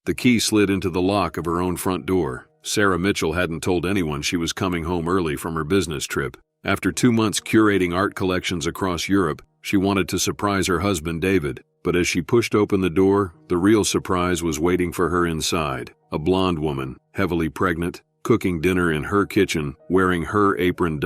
The key slid into the lock of her own front door. Sarah Mitchell hadn't told anyone she was coming home early from her business trip. After 2 months curating art collections across Europe, she wanted to surprise her husband David. But as she pushed open the door, the real surprise was waiting for her inside. A blonde woman, heavily pregnant, cooking dinner in her kitchen, wearing her apron.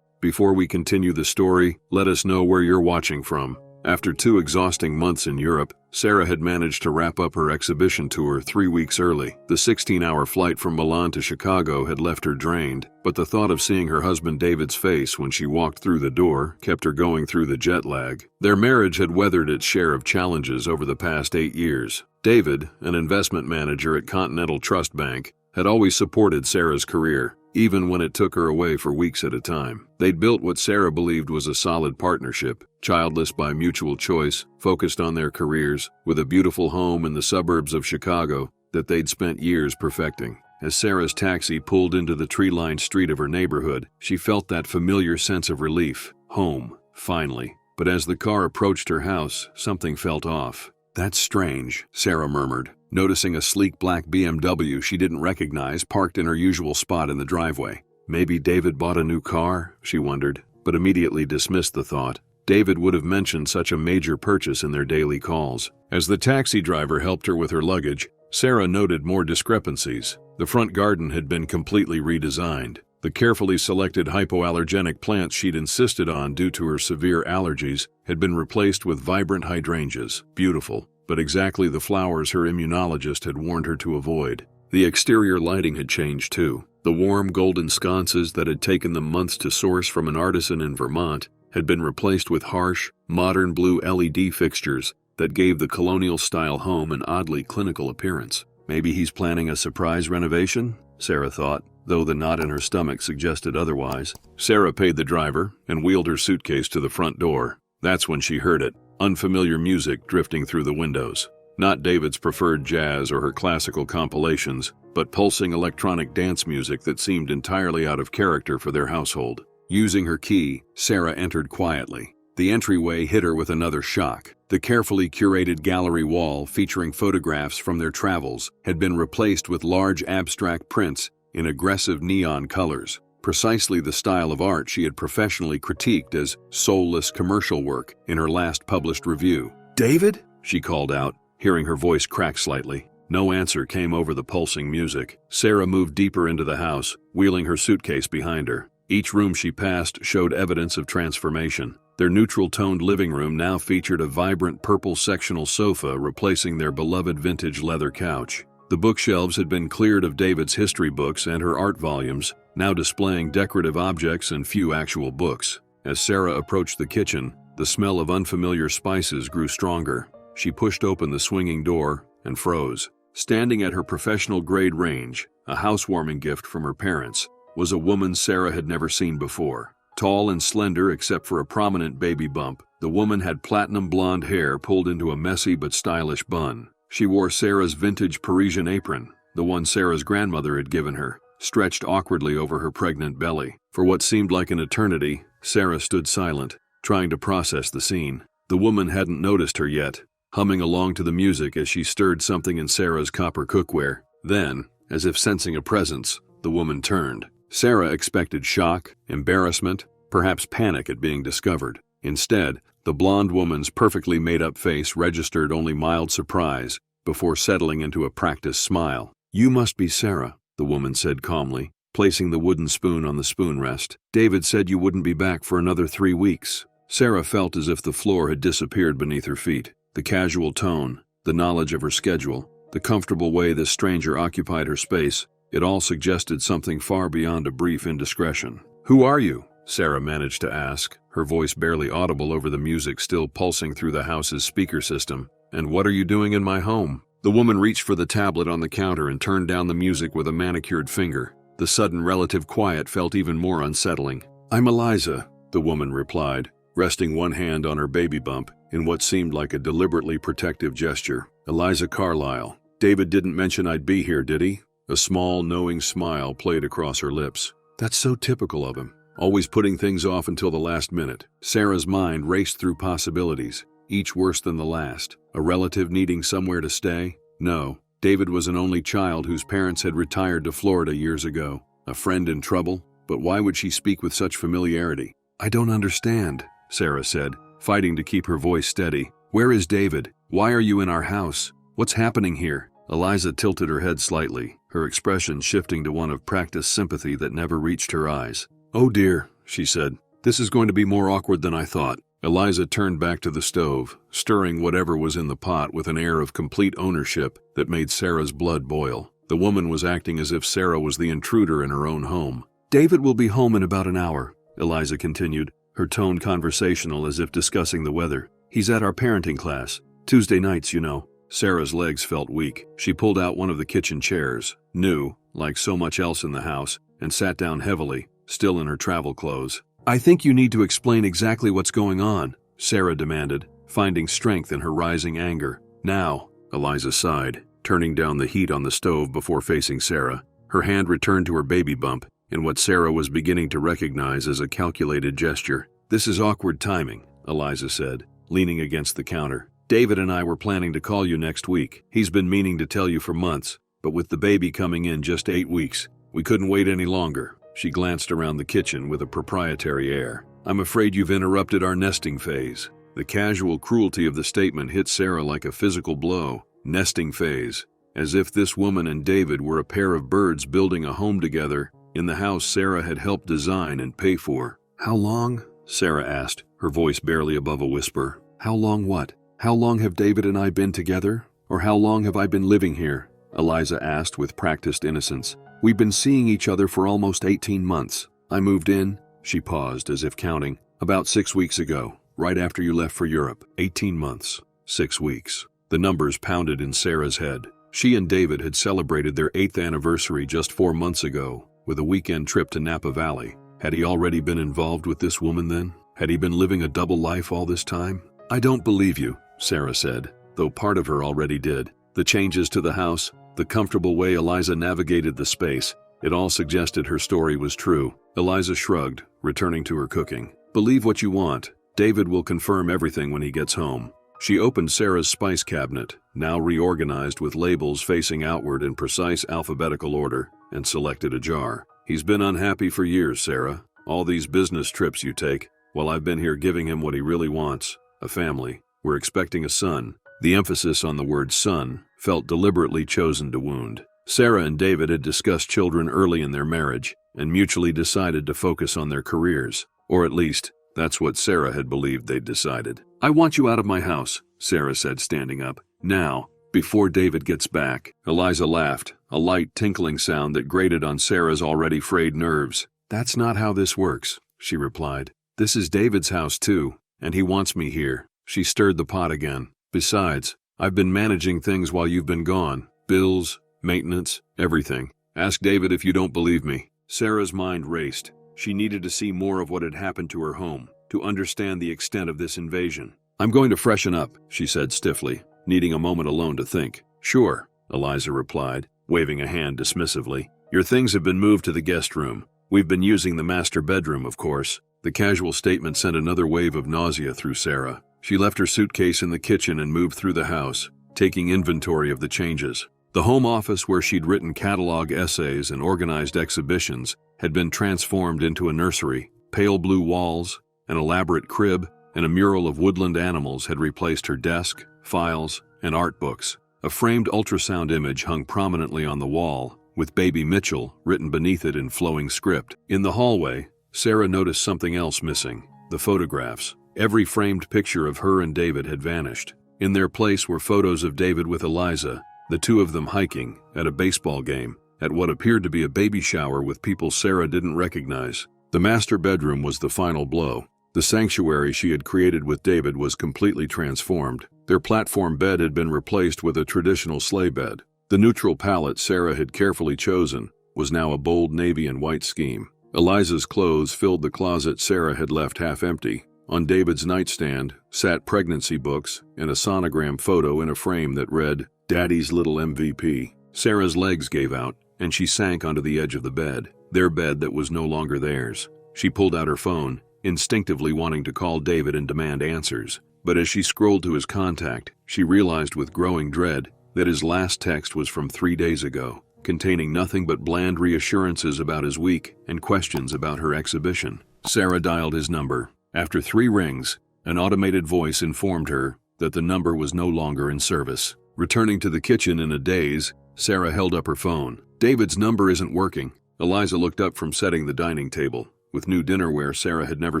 Before we continue the story, let us know where you're watching from. After 2 exhausting months in Europe, Sarah had managed to wrap up her exhibition tour 3 weeks early. The 16-hour flight from Milan to Chicago had left her drained, but the thought of seeing her husband David's face when she walked through the door kept her going through the jet lag. Their marriage had weathered its share of challenges over the past 8 years. David, an investment manager at Continental Trust Bank, had always supported Sarah's career, even when it took her away for weeks at a time. They'd built what Sarah believed was a solid partnership, childless by mutual choice, focused on their careers, with a beautiful home in the suburbs of Chicago that they'd spent years perfecting. As Sarah's taxi pulled into the tree-lined street of her neighborhood, she felt that familiar sense of relief. Home, finally. But as the car approached her house, something felt off. "That's strange," Sarah murmured, noticing a sleek black BMW she didn't recognize parked in her usual spot in the driveway. Maybe David bought a new car, she wondered, but immediately dismissed the thought. David would have mentioned such a major purchase in their daily calls. As the taxi driver helped her with her luggage, Sarah noted more discrepancies. The front garden had been completely redesigned. The carefully selected hypoallergenic plants she'd insisted on due to her severe allergies had been replaced with vibrant hydrangeas. Beautiful, but exactly the flowers her immunologist had warned her to avoid. The exterior lighting had changed too. The warm golden sconces that had taken them months to source from an artisan in Vermont had been replaced with harsh, modern blue LED fixtures that gave the colonial-style home an oddly clinical appearance. Maybe he's planning a surprise renovation, Sarah thought, though the knot in her stomach suggested otherwise. Sarah paid the driver and wheeled her suitcase to the front door. That's when she heard it, unfamiliar music drifting through the windows. Not David's preferred jazz or her classical compilations, but pulsing electronic dance music that seemed entirely out of character for their household. Using her key, Sarah entered quietly. The entryway hit her with another shock. The carefully curated gallery wall featuring photographs from their travels had been replaced with large abstract prints in aggressive neon colors, precisely the style of art she had professionally critiqued as soulless commercial work in her last published review. "David?" she called out, hearing her voice crack slightly. No answer came over the pulsing music. Sarah moved deeper into the house, wheeling her suitcase behind her. Each room she passed showed evidence of transformation. Their neutral-toned living room now featured a vibrant purple sectional sofa replacing their beloved vintage leather couch. The bookshelves had been cleared of David's history books and her art volumes, now displaying decorative objects and few actual books. As Sarah approached the kitchen, the smell of unfamiliar spices grew stronger. She pushed open the swinging door and froze. Standing at her professional-grade range, a housewarming gift from her parents, was a woman Sarah had never seen before. Tall and slender except for a prominent baby bump, the woman had platinum blonde hair pulled into a messy but stylish bun. She wore Sarah's vintage Parisian apron, the one Sarah's grandmother had given her, stretched awkwardly over her pregnant belly. For what seemed like an eternity, Sarah stood silent, trying to process the scene. The woman hadn't noticed her yet, humming along to the music as she stirred something in Sarah's copper cookware. Then, as if sensing a presence, the woman turned. Sarah expected shock, embarrassment, perhaps panic at being discovered. Instead, the blonde woman's perfectly made-up face registered only mild surprise before settling into a practiced smile. "You must be Sarah," the woman said calmly, placing the wooden spoon on the spoon rest. "David said you wouldn't be back for another 3 weeks. Sarah felt as if the floor had disappeared beneath her feet. The casual tone, the knowledge of her schedule, the comfortable way this stranger occupied her space, it all suggested something far beyond a brief indiscretion. "Who are you?" Sarah managed to ask, her voice barely audible over the music still pulsing through the house's speaker system. "And what are you doing in my home?" The woman reached for the tablet on the counter and turned down the music with a manicured finger. The sudden relative quiet felt even more unsettling. "I'm Eliza," the woman replied, resting one hand on her baby bump in what seemed like a deliberately protective gesture. "Eliza Carlyle. David didn't mention I'd be here, did he?" A small, knowing smile played across her lips. "That's so typical of him. Always putting things off until the last minute." Sarah's mind raced through possibilities, each worse than the last. A relative needing somewhere to stay? No. David was an only child whose parents had retired to Florida years ago. A friend in trouble? But why would she speak with such familiarity? I don't understand, Sarah said, fighting to keep her voice steady. Where is David? Why are you in our house? What's happening here? Eliza tilted her head slightly, her expression shifting to one of practiced sympathy that never reached her eyes. Oh dear, she said. This is going to be more awkward than I thought. Eliza turned back to the stove, stirring whatever was in the pot with an air of complete ownership that made Sarah's blood boil. The woman was acting as if Sarah was the intruder in her own home. David will be home in about an hour, Eliza continued, her tone conversational as if discussing the weather. He's at our parenting class. Tuesday nights, you know. Sarah's legs felt weak. She pulled out one of the kitchen chairs, new, like so much else in the house, and sat down heavily, still in her travel clothes. I think you need to explain exactly what's going on, Sarah demanded, finding strength in her rising anger. Now, Eliza sighed, turning down the heat on the stove before facing Sarah. Her hand returned to her baby bump, in what Sarah was beginning to recognize as a calculated gesture. This is awkward timing, Eliza said, leaning against the counter. David and I were planning to call you next week. He's been meaning to tell you for months, but with the baby coming in just 8 weeks, we couldn't wait any longer. She glanced around the kitchen with a proprietary air. I'm afraid you've interrupted our nesting phase. The casual cruelty of the statement hit Sarah like a physical blow. Nesting phase. As if this woman and David were a pair of birds building a home together in the house Sarah had helped design and pay for. How long? Sarah asked, her voice barely above a whisper. How long what? How long have David and I been together? Or how long have I been living here? Eliza asked with practiced innocence. We've been seeing each other for almost 18 months. I moved in, she paused as if counting, about 6 weeks ago, right after you left for Europe. 18 months. 6 weeks. The numbers pounded in Sarah's head. She and David had celebrated their 8th anniversary just 4 months ago, with a weekend trip to Napa Valley. Had he already been involved with this woman then? Had he been living a double life all this time? I don't believe you, Sarah said, though part of her already did. The changes to the house, the comfortable way Eliza navigated the space, it all suggested her story was true. Eliza shrugged, returning to her cooking. Believe what you want. David will confirm everything when he gets home. She opened Sarah's spice cabinet, now reorganized with labels facing outward in precise alphabetical order, and selected a jar. He's been unhappy for years, Sarah. All these business trips you take, while I've been here giving him what he really wants, a family. We're expecting a son. The emphasis on the word son felt deliberately chosen to wound. Sarah and David had discussed children early in their marriage and mutually decided to focus on their careers. Or at least, that's what Sarah had believed they'd decided. I want you out of my house, Sarah said, standing up. Now, before David gets back. Eliza laughed, a light tinkling sound that grated on Sarah's already frayed nerves. That's not how this works, she replied. This is David's house too, and he wants me here. She stirred the pot again. Besides, I've been managing things while you've been gone. Bills, maintenance, everything. Ask David if you don't believe me. Sarah's mind raced. She needed to see more of what had happened to her home, to understand the extent of this invasion. I'm going to freshen up, she said stiffly, needing a moment alone to think. Sure, Eliza replied, waving a hand dismissively. Your things have been moved to the guest room. We've been using the master bedroom, of course. The casual statement sent another wave of nausea through Sarah. She left her suitcase in the kitchen and moved through the house, taking inventory of the changes. The home office where she'd written catalog essays and organized exhibitions had been transformed into a nursery. Pale blue walls, an elaborate crib, and a mural of woodland animals had replaced her desk, files, and art books. A framed ultrasound image hung prominently on the wall, with Baby Mitchell written beneath it in flowing script. In the hallway, Sarah noticed something else missing: the photographs. Every framed picture of her and David had vanished. In their place were photos of David with Eliza, the two of them hiking, at a baseball game, at what appeared to be a baby shower with people Sarah didn't recognize. The master bedroom was the final blow. The sanctuary she had created with David was completely transformed. Their platform bed had been replaced with a traditional sleigh bed. The neutral palette Sarah had carefully chosen was now a bold navy and white scheme. Eliza's clothes filled the closet Sarah had left half empty. On David's nightstand sat pregnancy books and a sonogram photo in a frame that read, Daddy's Little MVP. Sarah's legs gave out, and she sank onto the edge of the bed, their bed that was no longer theirs. She pulled out her phone, instinctively wanting to call David and demand answers. But as she scrolled to his contact, she realized with growing dread that his last text was from 3 days ago, containing nothing but bland reassurances about his week and questions about her exhibition. Sarah dialed his number. After 3 rings, an automated voice informed her that the number was no longer in service. Returning to the kitchen in a daze, Sarah held up her phone. David's number isn't working. Eliza looked up from setting the dining table, with new dinnerware Sarah had never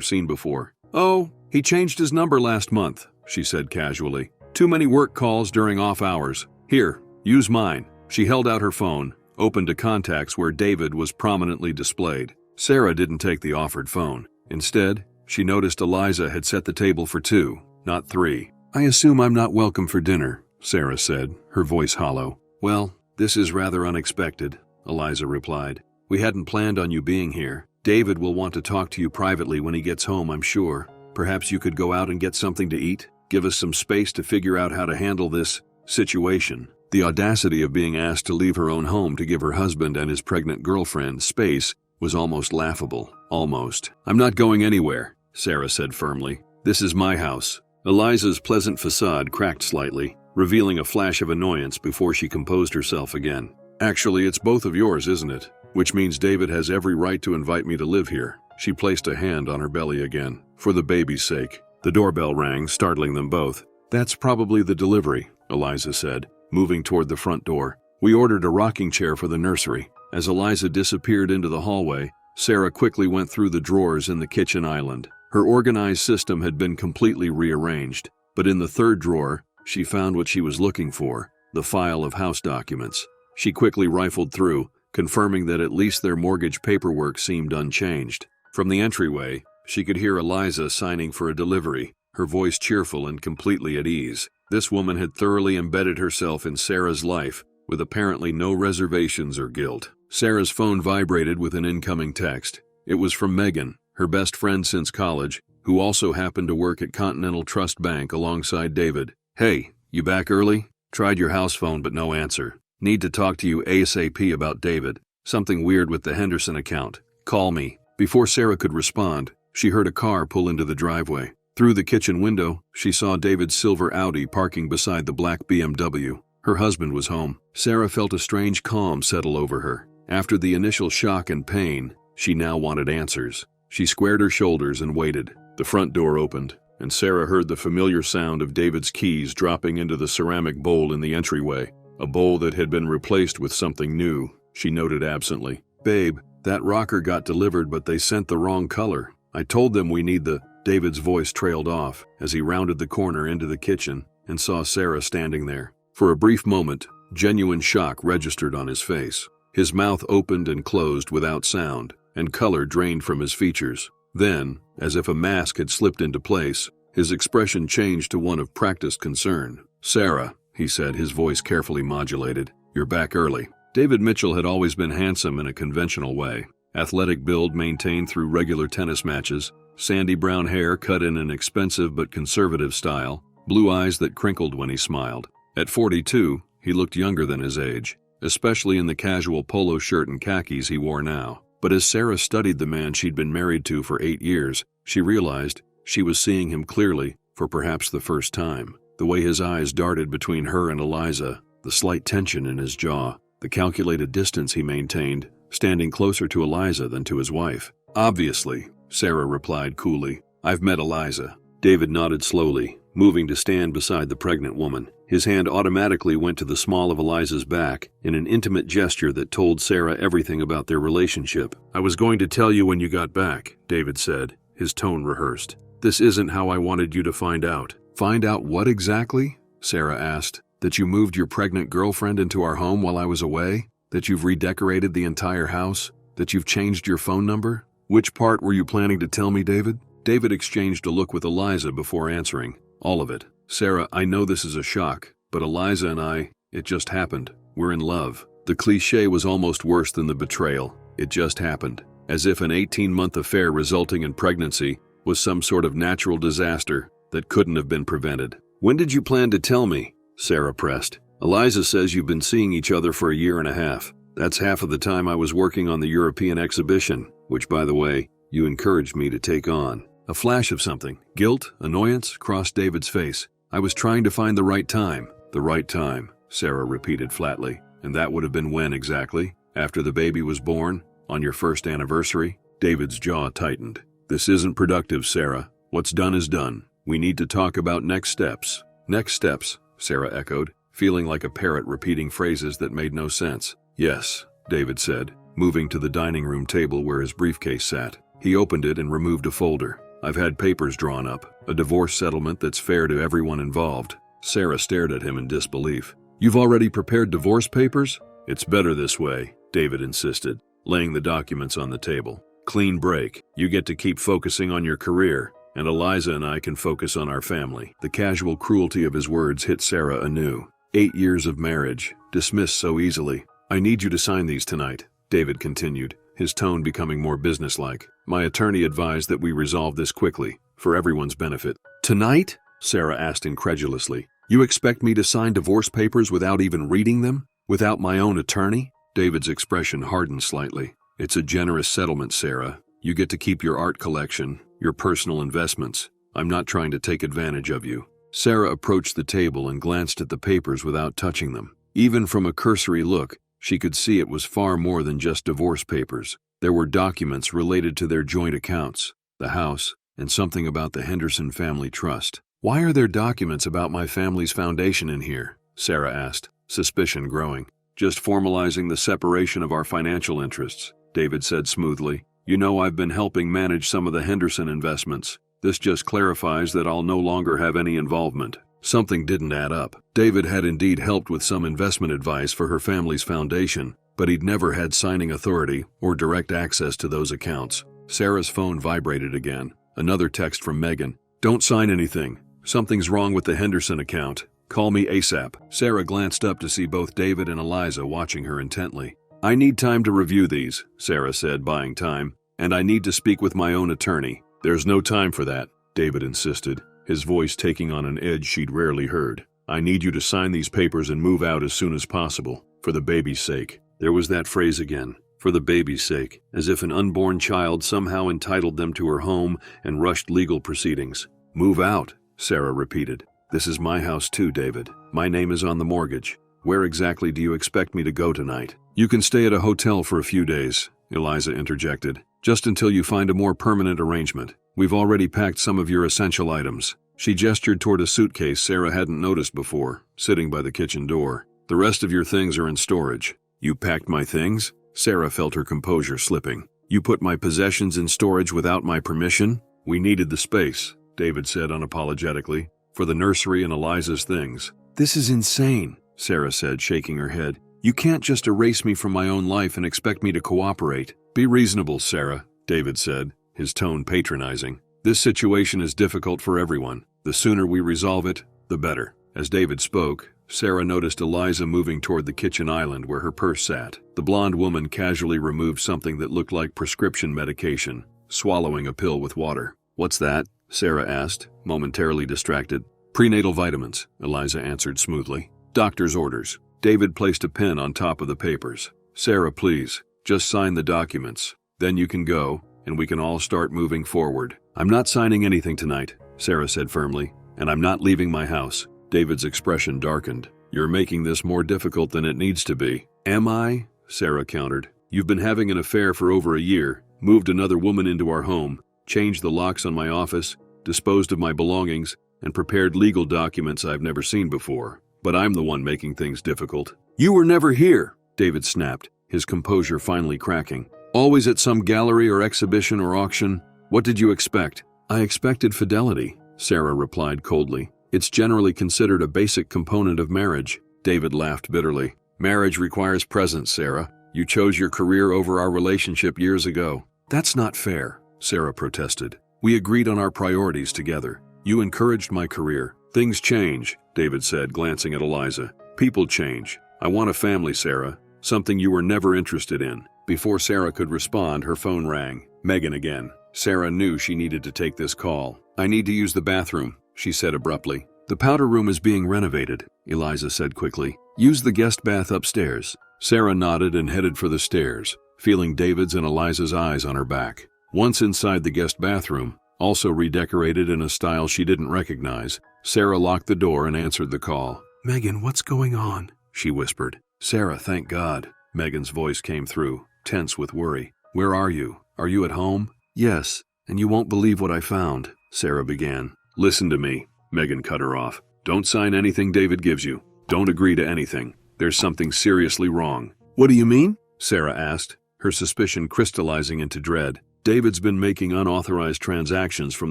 seen before. Oh, he changed his number last month, she said casually. Too many work calls during off hours. Here, use mine. She held out her phone, opened to contacts where David was prominently displayed. Sarah didn't take the offered phone. Instead, she noticed Eliza had set the table for 2, not 3. I assume I'm not welcome for dinner, Sarah said, her voice hollow. Well, this is rather unexpected, Eliza replied. We hadn't planned on you being here. David will want to talk to you privately when he gets home, I'm sure. Perhaps you could go out and get something to eat? Give us some space to figure out how to handle this situation. The audacity of being asked to leave her own home to give her husband and his pregnant girlfriend space was almost laughable. Almost. I'm not going anywhere, Sarah said firmly. This is my house. Eliza's pleasant facade cracked slightly, revealing a flash of annoyance before she composed herself again. Actually, it's both of yours, isn't it? Which means David has every right to invite me to live here. She placed a hand on her belly again. For the baby's sake. The doorbell rang, startling them both. That's probably the delivery, Eliza said, moving toward the front door. We ordered a rocking chair for the nursery. As Eliza disappeared into the hallway, Sarah quickly went through the drawers in the kitchen island. Her organized system had been completely rearranged, but in the 3rd drawer, she found what she was looking for, the file of house documents. She quickly rifled through, confirming that at least their mortgage paperwork seemed unchanged. From the entryway, she could hear Eliza signing for a delivery, her voice cheerful and completely at ease. This woman had thoroughly embedded herself in Sarah's life, with apparently no reservations or guilt. Sarah's phone vibrated with an incoming text. It was from Megan, her best friend since college, who also happened to work at Continental Trust Bank alongside David. Hey, you back early? Tried your house phone but no answer. Need to talk to you ASAP about David. Something weird with the Henderson account. Call me. Before Sarah could respond, she heard a car pull into the driveway. Through the kitchen window, she saw David's silver Audi parking beside the black BMW. Her husband was home. Sarah felt a strange calm settle over her. After the initial shock and pain, she now wanted answers. She squared her shoulders and waited. The front door opened, and Sarah heard the familiar sound of David's keys dropping into the ceramic bowl in the entryway. A bowl that had been replaced with something new, she noted absently. Babe, that rocker got delivered but they sent the wrong color. I told them we need the... David's voice trailed off as he rounded the corner into the kitchen and saw Sarah standing there. For a brief moment, genuine shock registered on his face. His mouth opened and closed without sound, and color drained from his features. Then, as if a mask had slipped into place, his expression changed to one of practiced concern. Sarah, he said, his voice carefully modulated, you're back early. David Mitchell had always been handsome in a conventional way. Athletic build maintained through regular tennis matches, sandy brown hair cut in an expensive but conservative style, blue eyes that crinkled when he smiled. At 42, he looked younger than his age, especially in the casual polo shirt and khakis he wore now. But as Sarah studied the man she'd been married to for 8 years, she realized she was seeing him clearly for perhaps the first time. The way his eyes darted between her and Eliza, the slight tension in his jaw, the calculated distance he maintained, standing closer to Eliza than to his wife. Obviously, Sarah replied coolly. I've met Eliza. David nodded slowly, moving to stand beside the pregnant woman. His hand automatically went to the small of Eliza's back in an intimate gesture that told Sarah everything about their relationship. I was going to tell you when you got back, David said, his tone rehearsed. This isn't how I wanted you to find out. Find out what exactly? Sarah asked. That you moved your pregnant girlfriend into our home while I was away? That you've redecorated the entire house? That you've changed your phone number? Which part were you planning to tell me, David? David exchanged a look with Eliza before answering. All of it. Sarah, I know this is a shock, but Eliza and I, it just happened. We're in love. The cliché was almost worse than the betrayal. It just happened. As if an 18-month affair resulting in pregnancy was some sort of natural disaster that couldn't have been prevented. When did you plan to tell me? Sarah pressed. Eliza says you've been seeing each other for 1.5 years. That's half of the time I was working on the European exhibition, which, by the way, you encouraged me to take on. A flash of something, guilt, annoyance, crossed David's face. I was trying to find the right time. The right time. Sarah repeated flatly. And that would have been when exactly? After the baby was born? On your first anniversary? David's jaw tightened. This isn't productive, Sarah. What's done is done. We need to talk about next steps. Next steps, Sarah echoed, feeling like a parrot repeating phrases that made no sense. Yes, David said, moving to the dining room table where his briefcase sat. He opened it and removed a folder. I've had papers drawn up, a divorce settlement that's fair to everyone involved. Sarah stared at him in disbelief. You've already prepared divorce papers? It's better this way, David insisted, laying the documents on the table. Clean break. You get to keep focusing on your career, and Eliza and I can focus on our family. The casual cruelty of his words hit Sarah anew. 8 years of marriage, dismissed so easily. I need you to sign these tonight, David continued, his tone becoming more businesslike. My attorney advised that we resolve this quickly, for everyone's benefit. Tonight? Sarah asked incredulously. You expect me to sign divorce papers without even reading them? Without my own attorney? David's expression hardened slightly. It's a generous settlement, Sarah. You get to keep your art collection, your personal investments. I'm not trying to take advantage of you. Sarah approached the table and glanced at the papers without touching them. Even from a cursory look, she could see it was far more than just divorce papers. There were documents related to their joint accounts, the house, and something about the Henderson Family Trust. Why are there documents about my family's foundation in here? Sarah asked, suspicion growing. Just formalizing the separation of our financial interests, David said smoothly. You know I've been helping manage some of the Henderson investments. This just clarifies that I'll no longer have any involvement. Something didn't add up. David had indeed helped with some investment advice for her family's foundation, but he'd never had signing authority or direct access to those accounts. Sarah's phone vibrated again. Another text from Megan. Don't sign anything. Something's wrong with the Henderson account. Call me ASAP. Sarah glanced up to see both David and Eliza watching her intently. I need time to review these, Sarah said, buying time, and I need to speak with my own attorney. There's no time for that, David insisted, his voice taking on an edge she'd rarely heard. I need you to sign these papers and move out as soon as possible, for the baby's sake. There was that phrase again, for the baby's sake, as if an unborn child somehow entitled them to her home and rushed legal proceedings. Move out, Sarah repeated. This is my house too, David. My name is on the mortgage. Where exactly do you expect me to go tonight? You can stay at a hotel for a few days, Eliza interjected, just until you find a more permanent arrangement. We've already packed some of your essential items. She gestured toward a suitcase Sarah hadn't noticed before, sitting by the kitchen door. The rest of your things are in storage. You packed my things? Sarah felt her composure slipping. You put my possessions in storage without my permission? We needed the space, David said unapologetically, for the nursery and Eliza's things. This is insane, Sarah said, shaking her head. You can't just erase me from my own life and expect me to cooperate. Be reasonable, Sarah, David said, his tone patronizing. This situation is difficult for everyone. The sooner we resolve it, the better. As David spoke, Sarah noticed Eliza moving toward the kitchen island where her purse sat. The blonde woman casually removed something that looked like prescription medication, swallowing a pill with water. What's that? Sarah asked, momentarily distracted. Prenatal vitamins, Eliza answered smoothly. Doctor's orders. David placed a pen on top of the papers. Sarah, please, just sign the documents. Then you can go, and we can all start moving forward. I'm not signing anything tonight, Sarah said firmly, and I'm not leaving my house. David's expression darkened. You're making this more difficult than it needs to be. Am I? Sarah countered. You've been having an affair for over a year, moved another woman into our home, changed the locks on my office, disposed of my belongings, and prepared legal documents I've never seen before. But I'm the one making things difficult. You were never here, David snapped, his composure finally cracking. Always at some gallery or exhibition or auction. What did you expect? I expected fidelity, Sarah replied coldly. It's generally considered a basic component of marriage. David laughed bitterly. Marriage requires presence, Sarah. You chose your career over our relationship years ago. That's not fair, Sarah protested. We agreed on our priorities together. You encouraged my career. Things change, David said, glancing at Eliza. People change. I want a family, Sarah. Something you were never interested in. Before Sarah could respond, her phone rang. Megan again. Sarah knew she needed to take this call. I need to use the bathroom, she said abruptly. The powder room is being renovated, Eliza said quickly. Use the guest bath upstairs. Sarah nodded and headed for the stairs, feeling David's and Eliza's eyes on her back. Once inside the guest bathroom, also redecorated in a style she didn't recognize, Sarah locked the door and answered the call. Megan, what's going on? she whispered. Sarah, thank God. Megan's voice came through, tense with worry. Where are you? Are you at home? Yes, and you won't believe what I found, Sarah began. Listen to me, Megan cut her off. Don't sign anything David gives you. Don't agree to anything. There's something seriously wrong. What do you mean? Sarah asked, her suspicion crystallizing into dread. David's been making unauthorized transactions from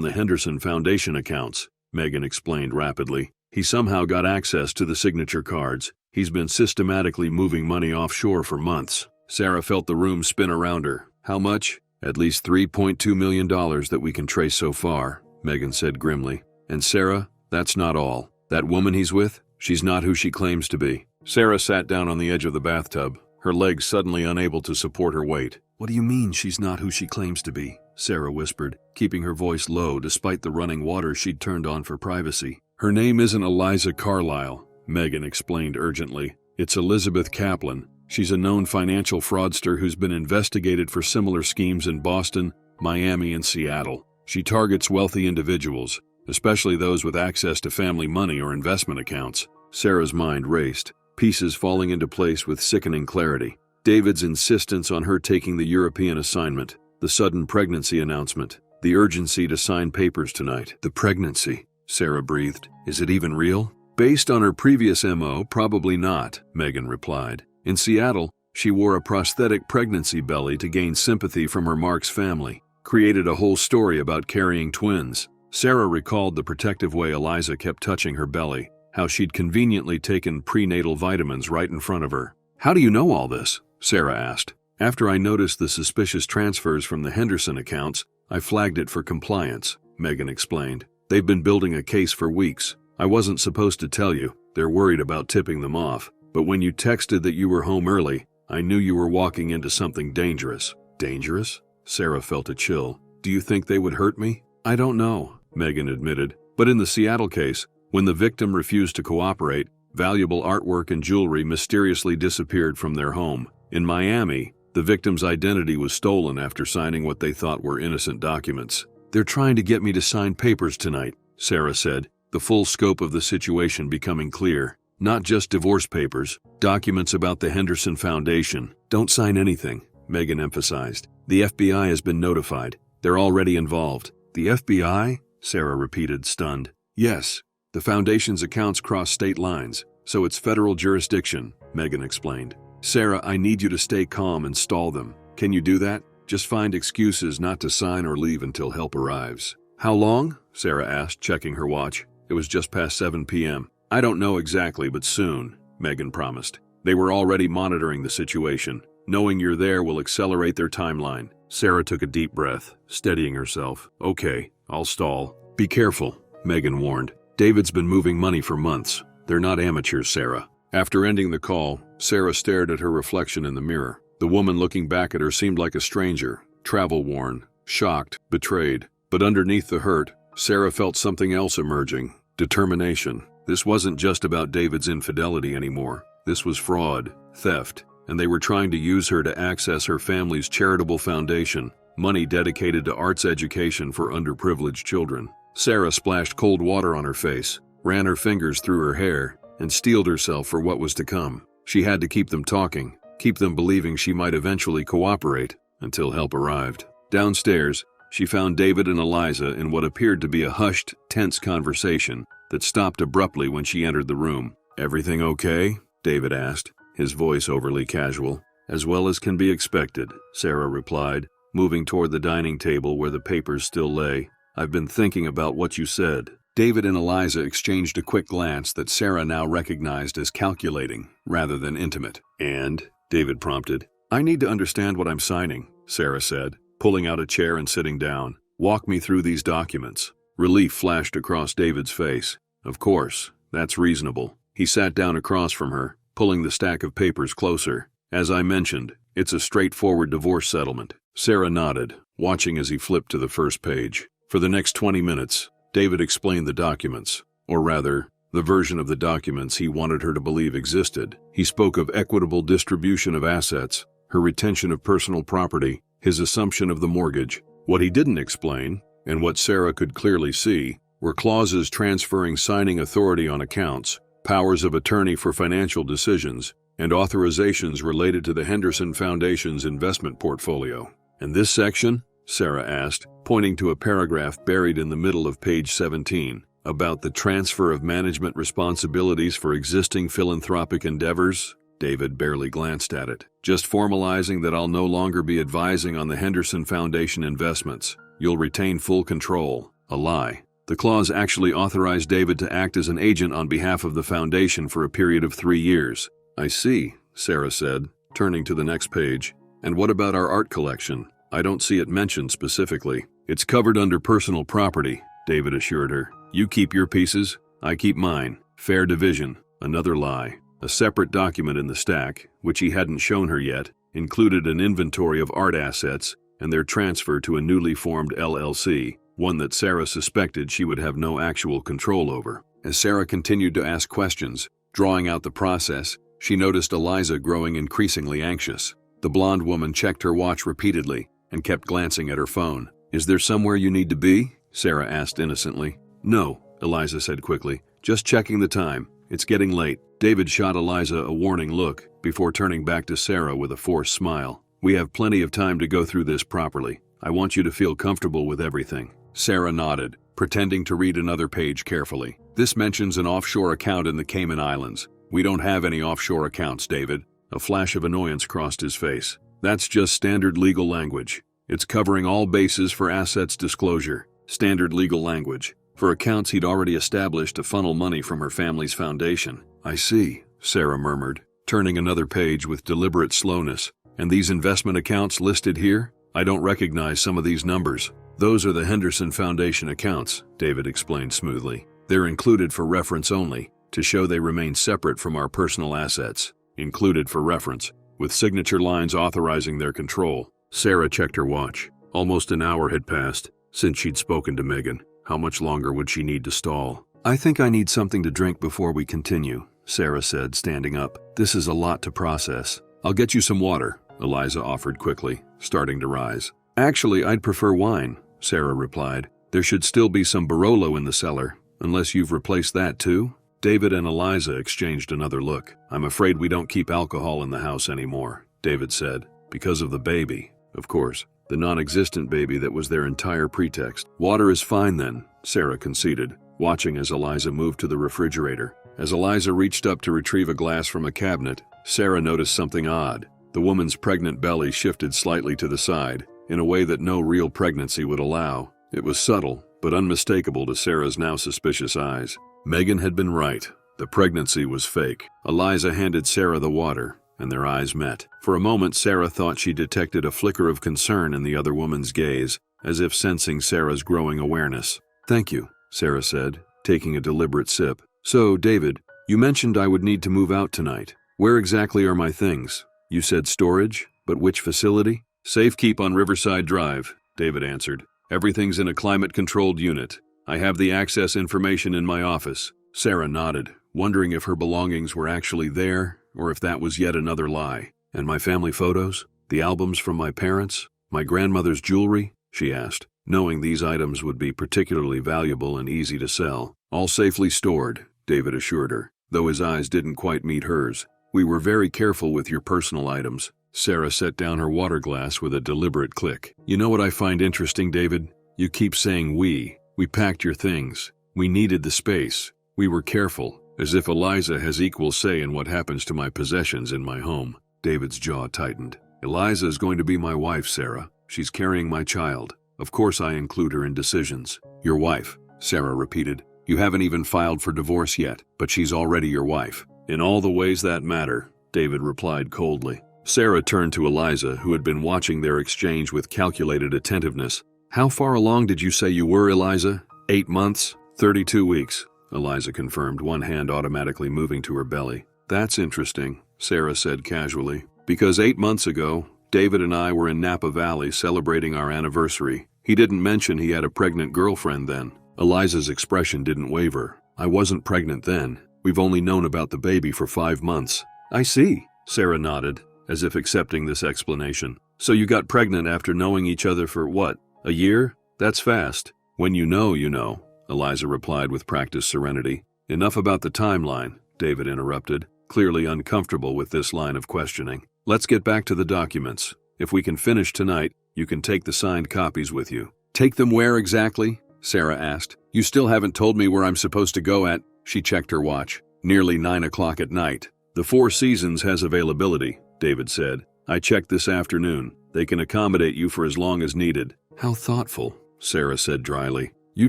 the Henderson Foundation accounts, Megan explained rapidly. He somehow got access to the signature cards. He's been systematically moving money offshore for months. Sarah felt the room spin around her. How much? At least $3.2 million that we can trace so far, Megan said grimly. And Sarah, that's not all. That woman he's with, she's not who she claims to be. Sarah sat down on the edge of the bathtub, her legs suddenly unable to support her weight. What do you mean she's not who she claims to be? Sarah whispered, keeping her voice low despite the running water she'd turned on for privacy. Her name isn't Eliza Carlisle, Megan explained urgently. It's Elizabeth Kaplan. She's a known financial fraudster who's been investigated for similar schemes in Boston, Miami, and Seattle. She targets wealthy individuals, especially those with access to family money or investment accounts. Sarah's mind raced, pieces falling into place with sickening clarity. David's insistence on her taking the European assignment, the sudden pregnancy announcement, the urgency to sign papers tonight. The pregnancy, Sarah breathed. Is it even real? Based on her previous MO, probably not, Megan replied. In Seattle, she wore a prosthetic pregnancy belly to gain sympathy from her Mark's family, created a whole story about carrying twins. Sarah recalled the protective way Eliza kept touching her belly, how she'd conveniently taken prenatal vitamins right in front of her. How do you know all this? Sarah asked. After I noticed the suspicious transfers from the Henderson accounts, I flagged it for compliance, Megan explained. They've been building a case for weeks. I wasn't supposed to tell you. They're worried about tipping them off. But when you texted that you were home early, I knew you were walking into something dangerous. Dangerous? Sarah felt a chill. Do you think they would hurt me? I don't know, Megan admitted. But in the Seattle case, when the victim refused to cooperate, valuable artwork and jewelry mysteriously disappeared from their home. In Miami, the victim's identity was stolen after signing what they thought were innocent documents. They're trying to get me to sign papers tonight, Sarah said, the full scope of the situation becoming clear. Not just divorce papers, documents about the Henderson Foundation. Don't sign anything, Megan emphasized. The FBI has been notified. They're already involved. The FBI? Sarah repeated, stunned. Yes, the Foundation's accounts cross state lines, so it's federal jurisdiction, Megan explained. Sarah, I need you to stay calm and stall them. Can you do that? Just find excuses not to sign or leave until help arrives. How long? Sarah asked, checking her watch. It was just past 7 p.m. I don't know exactly, but soon, Megan promised. They were already monitoring the situation. Knowing you're there will accelerate their timeline. Sarah took a deep breath, steadying herself. Okay, I'll stall. Be careful, Megan warned. David's been moving money for months. They're not amateurs, Sarah. After ending the call, Sarah stared at her reflection in the mirror. The woman looking back at her seemed like a stranger, travel-worn, shocked, betrayed. But underneath the hurt, Sarah felt something else emerging. Determination. This wasn't just about David's infidelity anymore. This was fraud, theft, and they were trying to use her to access her family's charitable foundation, money dedicated to arts education for underprivileged children. Sarah splashed cold water on her face, ran her fingers through her hair, and steeled herself for what was to come. She had to keep them talking, keep them believing she might eventually cooperate, until help arrived. Downstairs, she found David and Eliza in what appeared to be a hushed, tense conversation that stopped abruptly when she entered the room. Everything okay? David asked, his voice overly casual. As well as can be expected, Sarah replied, moving toward the dining table where the papers still lay. I've been thinking about what you said. David and Eliza exchanged a quick glance that Sarah now recognized as calculating, rather than intimate. And, David prompted, I need to understand what I'm signing, Sarah said, pulling out a chair and sitting down. Walk me through these documents. Relief flashed across David's face. Of course, that's reasonable. He sat down across from her, pulling the stack of papers closer. As I mentioned, it's a straightforward divorce settlement. Sarah nodded, watching as he flipped to the first page. For the next 20 minutes, David explained the documents, or rather, the version of the documents he wanted her to believe existed. He spoke of equitable distribution of assets, her retention of personal property, his assumption of the mortgage. What he didn't explain, and what Sarah could clearly see, were clauses transferring signing authority on accounts, powers of attorney for financial decisions, and authorizations related to the Henderson Foundation's investment portfolio. And this section? Sarah asked, pointing to a paragraph buried in the middle of page 17, about the transfer of management responsibilities for existing philanthropic endeavors. David barely glanced at it. Just formalizing that I'll no longer be advising on the Henderson Foundation investments. You'll retain full control. A lie. The clause actually authorized David to act as an agent on behalf of the foundation for a period of 3 years. I see, Sarah said, turning to the next page. And what about our art collection? I don't see it mentioned specifically. It's covered under personal property, David assured her. You keep your pieces, I keep mine. Fair division. Another lie. A separate document in the stack, which he hadn't shown her yet, included an inventory of art assets and their transfer to a newly formed LLC, one that Sarah suspected she would have no actual control over. As Sarah continued to ask questions, drawing out the process, she noticed Eliza growing increasingly anxious. The blonde woman checked her watch repeatedly and kept glancing at her phone. Is there somewhere you need to be? Sarah asked innocently. No, Eliza said quickly. Just checking the time. It's getting late. David shot Eliza a warning look before turning back to Sarah with a forced smile. We have plenty of time to go through this properly. I want you to feel comfortable with everything. Sarah nodded, pretending to read another page carefully. This mentions an offshore account in the Cayman Islands. We don't have any offshore accounts, David. A flash of annoyance crossed his face. That's just standard legal language. It's covering all bases for assets disclosure. Standard legal language. For accounts he'd already established to funnel money from her family's foundation. I see, Sarah murmured, turning another page with deliberate slowness. And these investment accounts listed here? I don't recognize some of these numbers. Those are the Henderson Foundation accounts, David explained smoothly. They're included for reference only, to show they remain separate from our personal assets. Included for reference, with signature lines authorizing their control. Sarah checked her watch. Almost an hour had passed since she'd spoken to Megan. How much longer would she need to stall? I think I need something to drink before we continue, Sarah said, standing up. This is a lot to process. I'll get you some water, Eliza offered quickly, starting to rise. Actually, I'd prefer wine, Sarah replied. There should still be some Barolo in the cellar, unless you've replaced that too? David and Eliza exchanged another look. I'm afraid we don't keep alcohol in the house anymore, David said. Because of the baby, of course. The non-existent baby that was their entire pretext. Water is fine then, Sarah conceded, watching as Eliza moved to the refrigerator. As Eliza reached up to retrieve a glass from a cabinet, Sarah noticed something odd. The woman's pregnant belly shifted slightly to the side, in a way that no real pregnancy would allow. It was subtle, but unmistakable to Sarah's now suspicious eyes. Megan had been right. The pregnancy was fake. Eliza handed Sarah the water, and their eyes met. For a moment, Sarah thought she detected a flicker of concern in the other woman's gaze, as if sensing Sarah's growing awareness. Thank you, Sarah said, taking a deliberate sip. So, David, you mentioned I would need to move out tonight. Where exactly are my things? You said storage, but which facility? Safekeep on Riverside Drive, David answered. Everything's in a climate-controlled unit. I have the access information in my office. Sarah nodded, wondering if her belongings were actually there, or if that was yet another lie. And my family photos? The albums from my parents? My grandmother's jewelry? She asked, knowing these items would be particularly valuable and easy to sell. All safely stored, David assured her, though his eyes didn't quite meet hers. We were very careful with your personal items. Sarah set down her water glass with a deliberate click. You know what I find interesting, David? You keep saying we. We packed your things. We needed the space. We were careful, as if Eliza has equal say in what happens to my possessions in my home. David's jaw tightened. Eliza is going to be my wife, Sarah. She's carrying my child. Of course I include her in decisions. Your wife, Sarah repeated. You haven't even filed for divorce yet, but she's already your wife. In all the ways that matter, David replied coldly. Sarah turned to Eliza, who had been watching their exchange with calculated attentiveness. How far along did you say you were, Eliza? 8 months? 32 weeks, Eliza confirmed, one hand automatically moving to her belly. That's interesting, Sarah said casually, because 8 months ago, David and I were in Napa Valley celebrating our anniversary. He didn't mention he had a pregnant girlfriend then. Eliza's expression didn't waver. I wasn't pregnant then. We've only known about the baby for 5 months. I see, Sarah nodded, as if accepting this explanation. So you got pregnant after knowing each other for what? A year? That's fast. When you know, Eliza replied with practiced serenity. Enough about the timeline. David interrupted, clearly uncomfortable with this line of questioning. Let's get back to the documents. If we can finish tonight, you can take the signed copies with you. Take them where exactly? Sarah asked. You still haven't told me where I'm supposed to go at. She checked her watch. Nearly 9 o'clock at night. The Four Seasons has availability, David said. I checked this afternoon. They can accommodate you for as long as needed. How thoughtful, Sarah said dryly. You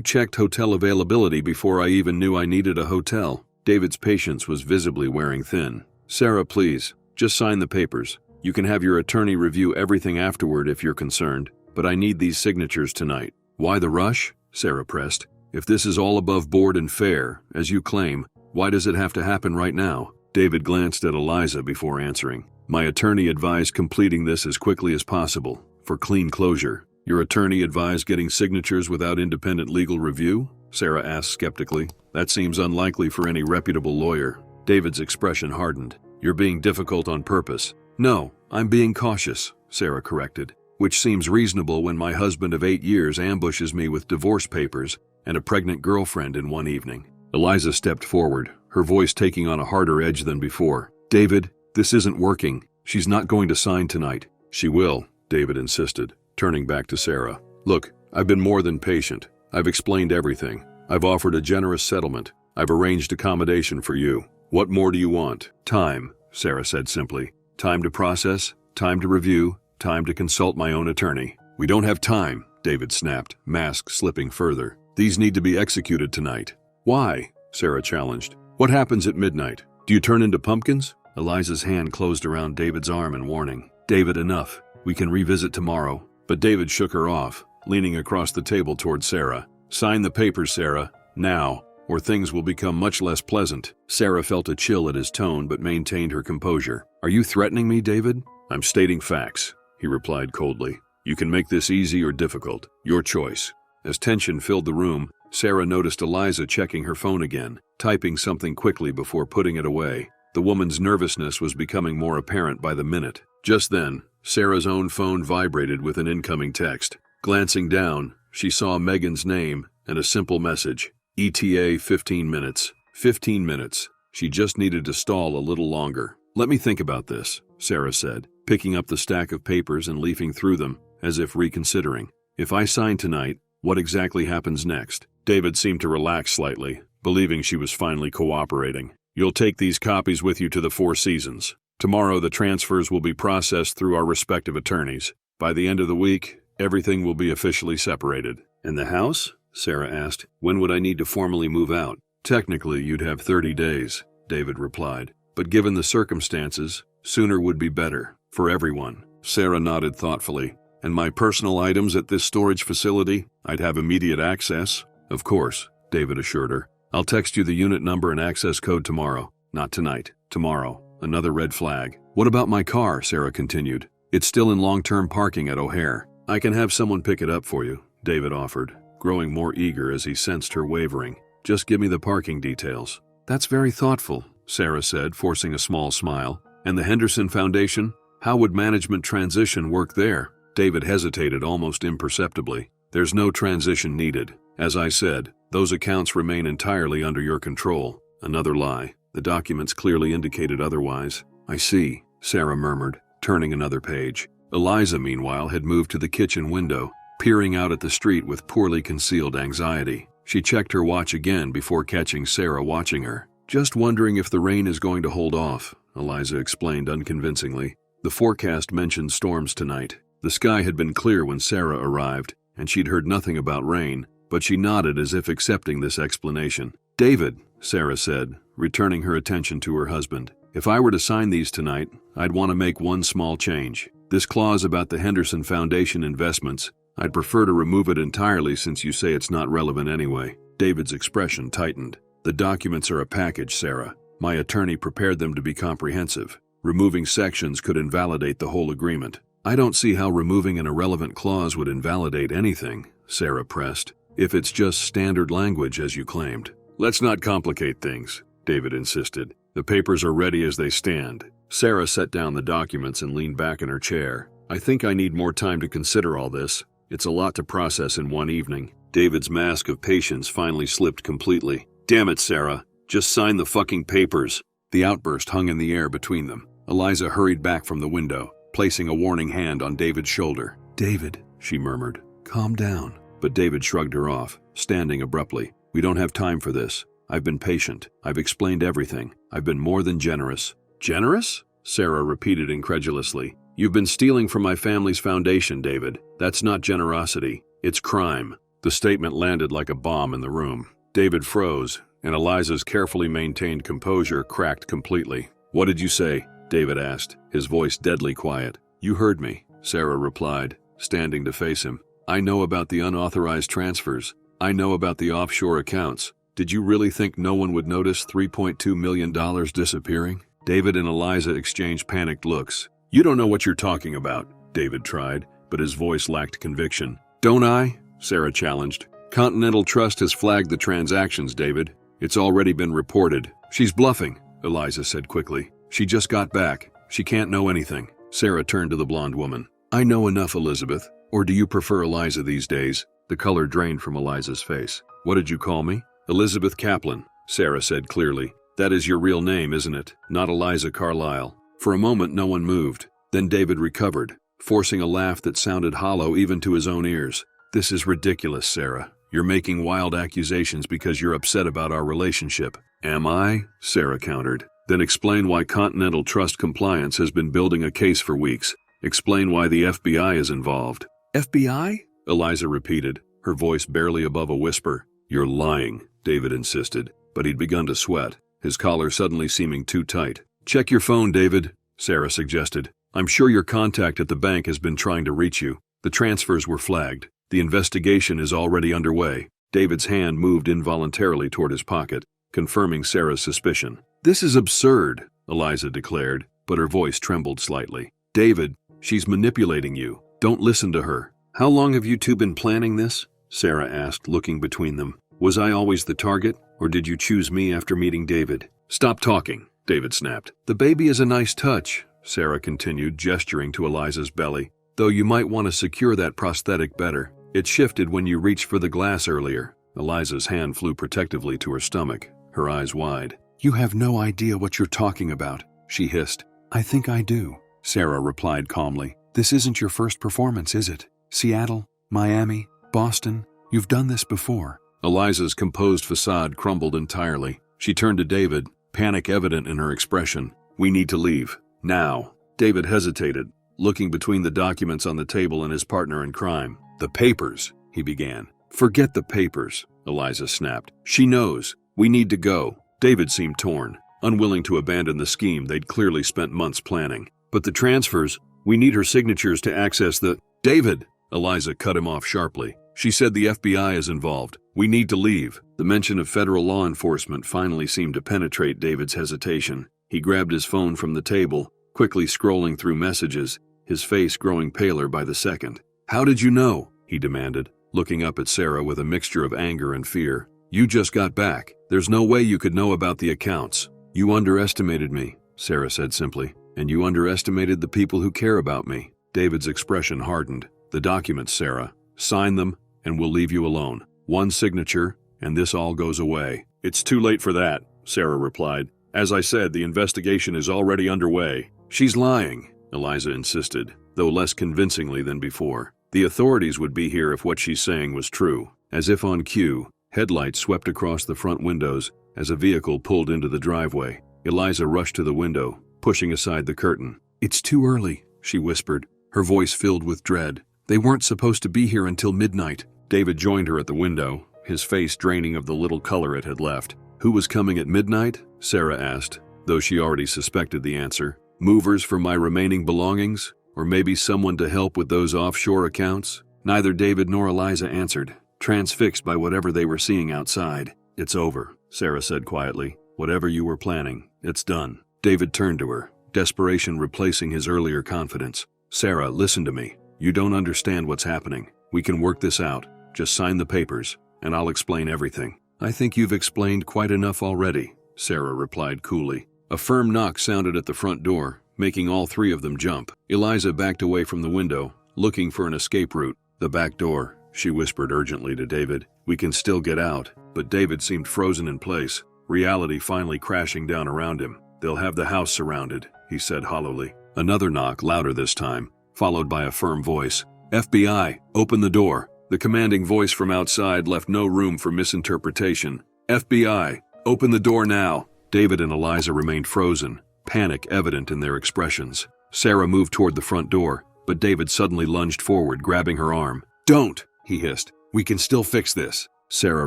checked hotel availability before I even knew I needed a hotel. David's patience was visibly wearing thin. Sarah, please, just sign the papers. You can have your attorney review everything afterward if you're concerned, but I need these signatures tonight. Why the rush? Sarah pressed. If this is all above board and fair, as you claim, why does it have to happen right now? David glanced at Eliza before answering. My attorney advised completing this as quickly as possible, for clean closure. Your attorney advised getting signatures without independent legal review? Sarah asked skeptically. That seems unlikely for any reputable lawyer. David's expression hardened. You're being difficult on purpose. No, I'm being cautious, Sarah corrected, which seems reasonable when my husband of 8 years ambushes me with divorce papers and a pregnant girlfriend in one evening. Eliza stepped forward, her voice taking on a harder edge than before. David, this isn't working. She's not going to sign tonight. She will, David insisted, turning back to Sarah. Look, I've been more than patient. I've explained everything. I've offered a generous settlement. I've arranged accommodation for you. What more do you want? Time, Sarah said simply. Time to process, time to review, time to consult my own attorney. We don't have time, David snapped, mask slipping further. These need to be executed tonight. Why? Sarah challenged. What happens at midnight? Do you turn into pumpkins? Eliza's hand closed around David's arm in warning. David, enough. We can revisit tomorrow. But David shook her off, leaning across the table toward Sarah. Sign the papers, Sarah, now, or things will become much less pleasant. Sarah felt a chill at his tone but maintained her composure. Are you threatening me, David? I'm stating facts, he replied coldly. You can make this easy or difficult. Your choice. As tension filled the room, Sarah noticed Eliza checking her phone again, typing something quickly before putting it away. The woman's nervousness was becoming more apparent by the minute. Just then, Sarah's own phone vibrated with an incoming text. Glancing down, she saw Megan's name and a simple message. ETA 15 minutes. 15 minutes. She just needed to stall a little longer. Let me think about this, Sarah said, picking up the stack of papers and leafing through them, as if reconsidering. If I sign tonight, what exactly happens next? David seemed to relax slightly, believing she was finally cooperating. You'll take these copies with you to the Four Seasons. Tomorrow the transfers will be processed through our respective attorneys. By the end of the week, everything will be officially separated. And the house? Sarah asked. When would I need to formally move out? Technically, you'd have 30 days, David replied. But given the circumstances, sooner would be better, for everyone. Sarah nodded thoughtfully. And my personal items at this storage facility, I'd have immediate access? Of course, David assured her. I'll text you the unit number and access code tomorrow. Not tonight. Tomorrow. Another red flag. What about my car? Sarah continued. It's still in long-term parking at O'Hare. I can have someone pick it up for you, David offered, growing more eager as he sensed her wavering. Just give me the parking details. That's very thoughtful, Sarah said, forcing a small smile. And the Henderson Foundation? How would management transition work there? David hesitated almost imperceptibly. There's no transition needed. As I said, those accounts remain entirely under your control. Another lie. The documents clearly indicated otherwise. I see, Sarah murmured, turning another page. Eliza, meanwhile, had moved to the kitchen window, peering out at the street with poorly concealed anxiety. She checked her watch again before catching Sarah watching her. Just wondering if the rain is going to hold off, Eliza explained unconvincingly. The forecast mentioned storms tonight. The sky had been clear when Sarah arrived, and she'd heard nothing about rain, but she nodded as if accepting this explanation. David, Sarah said, returning her attention to her husband. If I were to sign these tonight, I'd want to make one small change. This clause about the Henderson Foundation investments, I'd prefer to remove it entirely since you say it's not relevant anyway. David's expression tightened. The documents are a package, Sarah. My attorney prepared them to be comprehensive. Removing sections could invalidate the whole agreement. I don't see how removing an irrelevant clause would invalidate anything, Sarah pressed, if it's just standard language as you claimed. Let's not complicate things, David insisted. The papers are ready as they stand. Sarah set down the documents and leaned back in her chair. I think I need more time to consider all this. It's a lot to process in one evening. David's mask of patience finally slipped completely. Damn it, Sarah. Just sign the fucking papers." The outburst hung in the air between them. Eliza hurried back from the window, placing a warning hand on David's shoulder. "David," she murmured, "calm down." But David shrugged her off, standing abruptly. "We don't have time for this. I've been patient. I've explained everything. I've been more than generous." "Generous?" Sarah repeated incredulously. "You've been stealing from my family's foundation, David. That's not generosity. It's crime." The statement landed like a bomb in the room. David froze, and Eliza's carefully maintained composure cracked completely. "What did you say?" David asked, his voice deadly quiet. "You heard me," Sarah replied, standing to face him. "I know about the unauthorized transfers. I know about the offshore accounts. Did you really think no one would notice $3.2 million disappearing?" David and Eliza exchanged panicked looks. "You don't know what you're talking about," David tried, but his voice lacked conviction. "Don't I?" Sarah challenged. "Continental Trust has flagged the transactions, David. It's already been reported." "She's bluffing," Eliza said quickly. "She just got back. She can't know anything." Sarah turned to the blonde woman. "I know enough, Elizabeth. Or do you prefer Eliza these days?" The color drained from Eliza's face. "What did you call me?" "Elizabeth Kaplan," Sarah said clearly. "That is your real name, isn't it? Not Eliza Carlisle." For a moment no one moved. Then David recovered, forcing a laugh that sounded hollow even to his own ears. "This is ridiculous, Sarah. You're making wild accusations because you're upset about our relationship." "Am I?" Sarah countered. "Then explain why Continental Trust Compliance has been building a case for weeks. Explain why the FBI is involved." "FBI?" Eliza repeated, her voice barely above a whisper. "You're lying," David insisted, but he'd begun to sweat, his collar suddenly seeming too tight. "Check your phone, David," Sarah suggested. "I'm sure your contact at the bank has been trying to reach you. The transfers were flagged. The investigation is already underway." David's hand moved involuntarily toward his pocket, confirming Sarah's suspicion. "This is absurd," Eliza declared, but her voice trembled slightly. "David, she's manipulating you. Don't listen to her." "How long have you two been planning this?" Sarah asked, looking between them. "Was I always the target, or did you choose me after meeting David?" "Stop talking," David snapped. "The baby is a nice touch," Sarah continued, gesturing to Eliza's belly, "though you might want to secure that prosthetic better. It shifted when you reached for the glass earlier." Eliza's hand flew protectively to her stomach, her eyes wide. "You have no idea what you're talking about," she hissed. "I think I do," Sarah replied calmly. "This isn't your first performance, is it? Seattle, Miami, Boston, you've done this before." Eliza's composed facade crumbled entirely. She turned to David, panic evident in her expression. "We need to leave. Now." David hesitated, looking between the documents on the table and his partner in crime. "The papers," he began. "Forget the papers," Eliza snapped. "She knows. We need to go." David seemed torn, unwilling to abandon the scheme they'd clearly spent months planning. "But the transfers, we need her signatures to access the—" "David!" Eliza cut him off sharply. "She said the FBI is involved. We need to leave." The mention of federal law enforcement finally seemed to penetrate David's hesitation. He grabbed his phone from the table, quickly scrolling through messages, his face growing paler by the second. "How did you know?" he demanded, looking up at Sarah with a mixture of anger and fear. "You just got back. There's no way you could know about the accounts." "You underestimated me," Sarah said simply, "and you underestimated the people who care about me." David's expression hardened. "The documents, Sarah. Sign them, and we'll leave you alone. One signature, and this all goes away." "It's too late for that," Sarah replied. "As I said, the investigation is already underway." "She's lying," Eliza insisted, though less convincingly than before. "The authorities would be here if what she's saying was true." As if on cue, headlights swept across the front windows as a vehicle pulled into the driveway. Eliza rushed to the window, pushing aside the curtain. "It's too early," she whispered, her voice filled with dread. "They weren't supposed to be here until midnight." David joined her at the window, his face draining of the little color it had left. "Who was coming at midnight?" Sarah asked, though she already suspected the answer. "Movers for my remaining belongings? Or maybe someone to help with those offshore accounts?" Neither David nor Eliza answered, transfixed by whatever they were seeing outside. "It's over," Sarah said quietly. "Whatever you were planning, it's done." David turned to her, desperation replacing his earlier confidence. "Sarah, listen to me. You don't understand what's happening. We can work this out. Just sign the papers, and I'll explain everything." "I think you've explained quite enough already," Sarah replied coolly. A firm knock sounded at the front door, making all three of them jump. Eliza backed away from the window, looking for an escape route. "The back door," she whispered urgently to David. "We can still get out." But David seemed frozen in place, reality finally crashing down around him. "They'll have the house surrounded," he said hollowly. Another knock, louder this time, followed by a firm voice. "FBI, open the door." The commanding voice from outside left no room for misinterpretation. "FBI, open the door now." David and Eliza remained frozen, panic evident in their expressions. Sarah moved toward the front door, but David suddenly lunged forward, grabbing her arm. "Don't!" he hissed. "We can still fix this." Sarah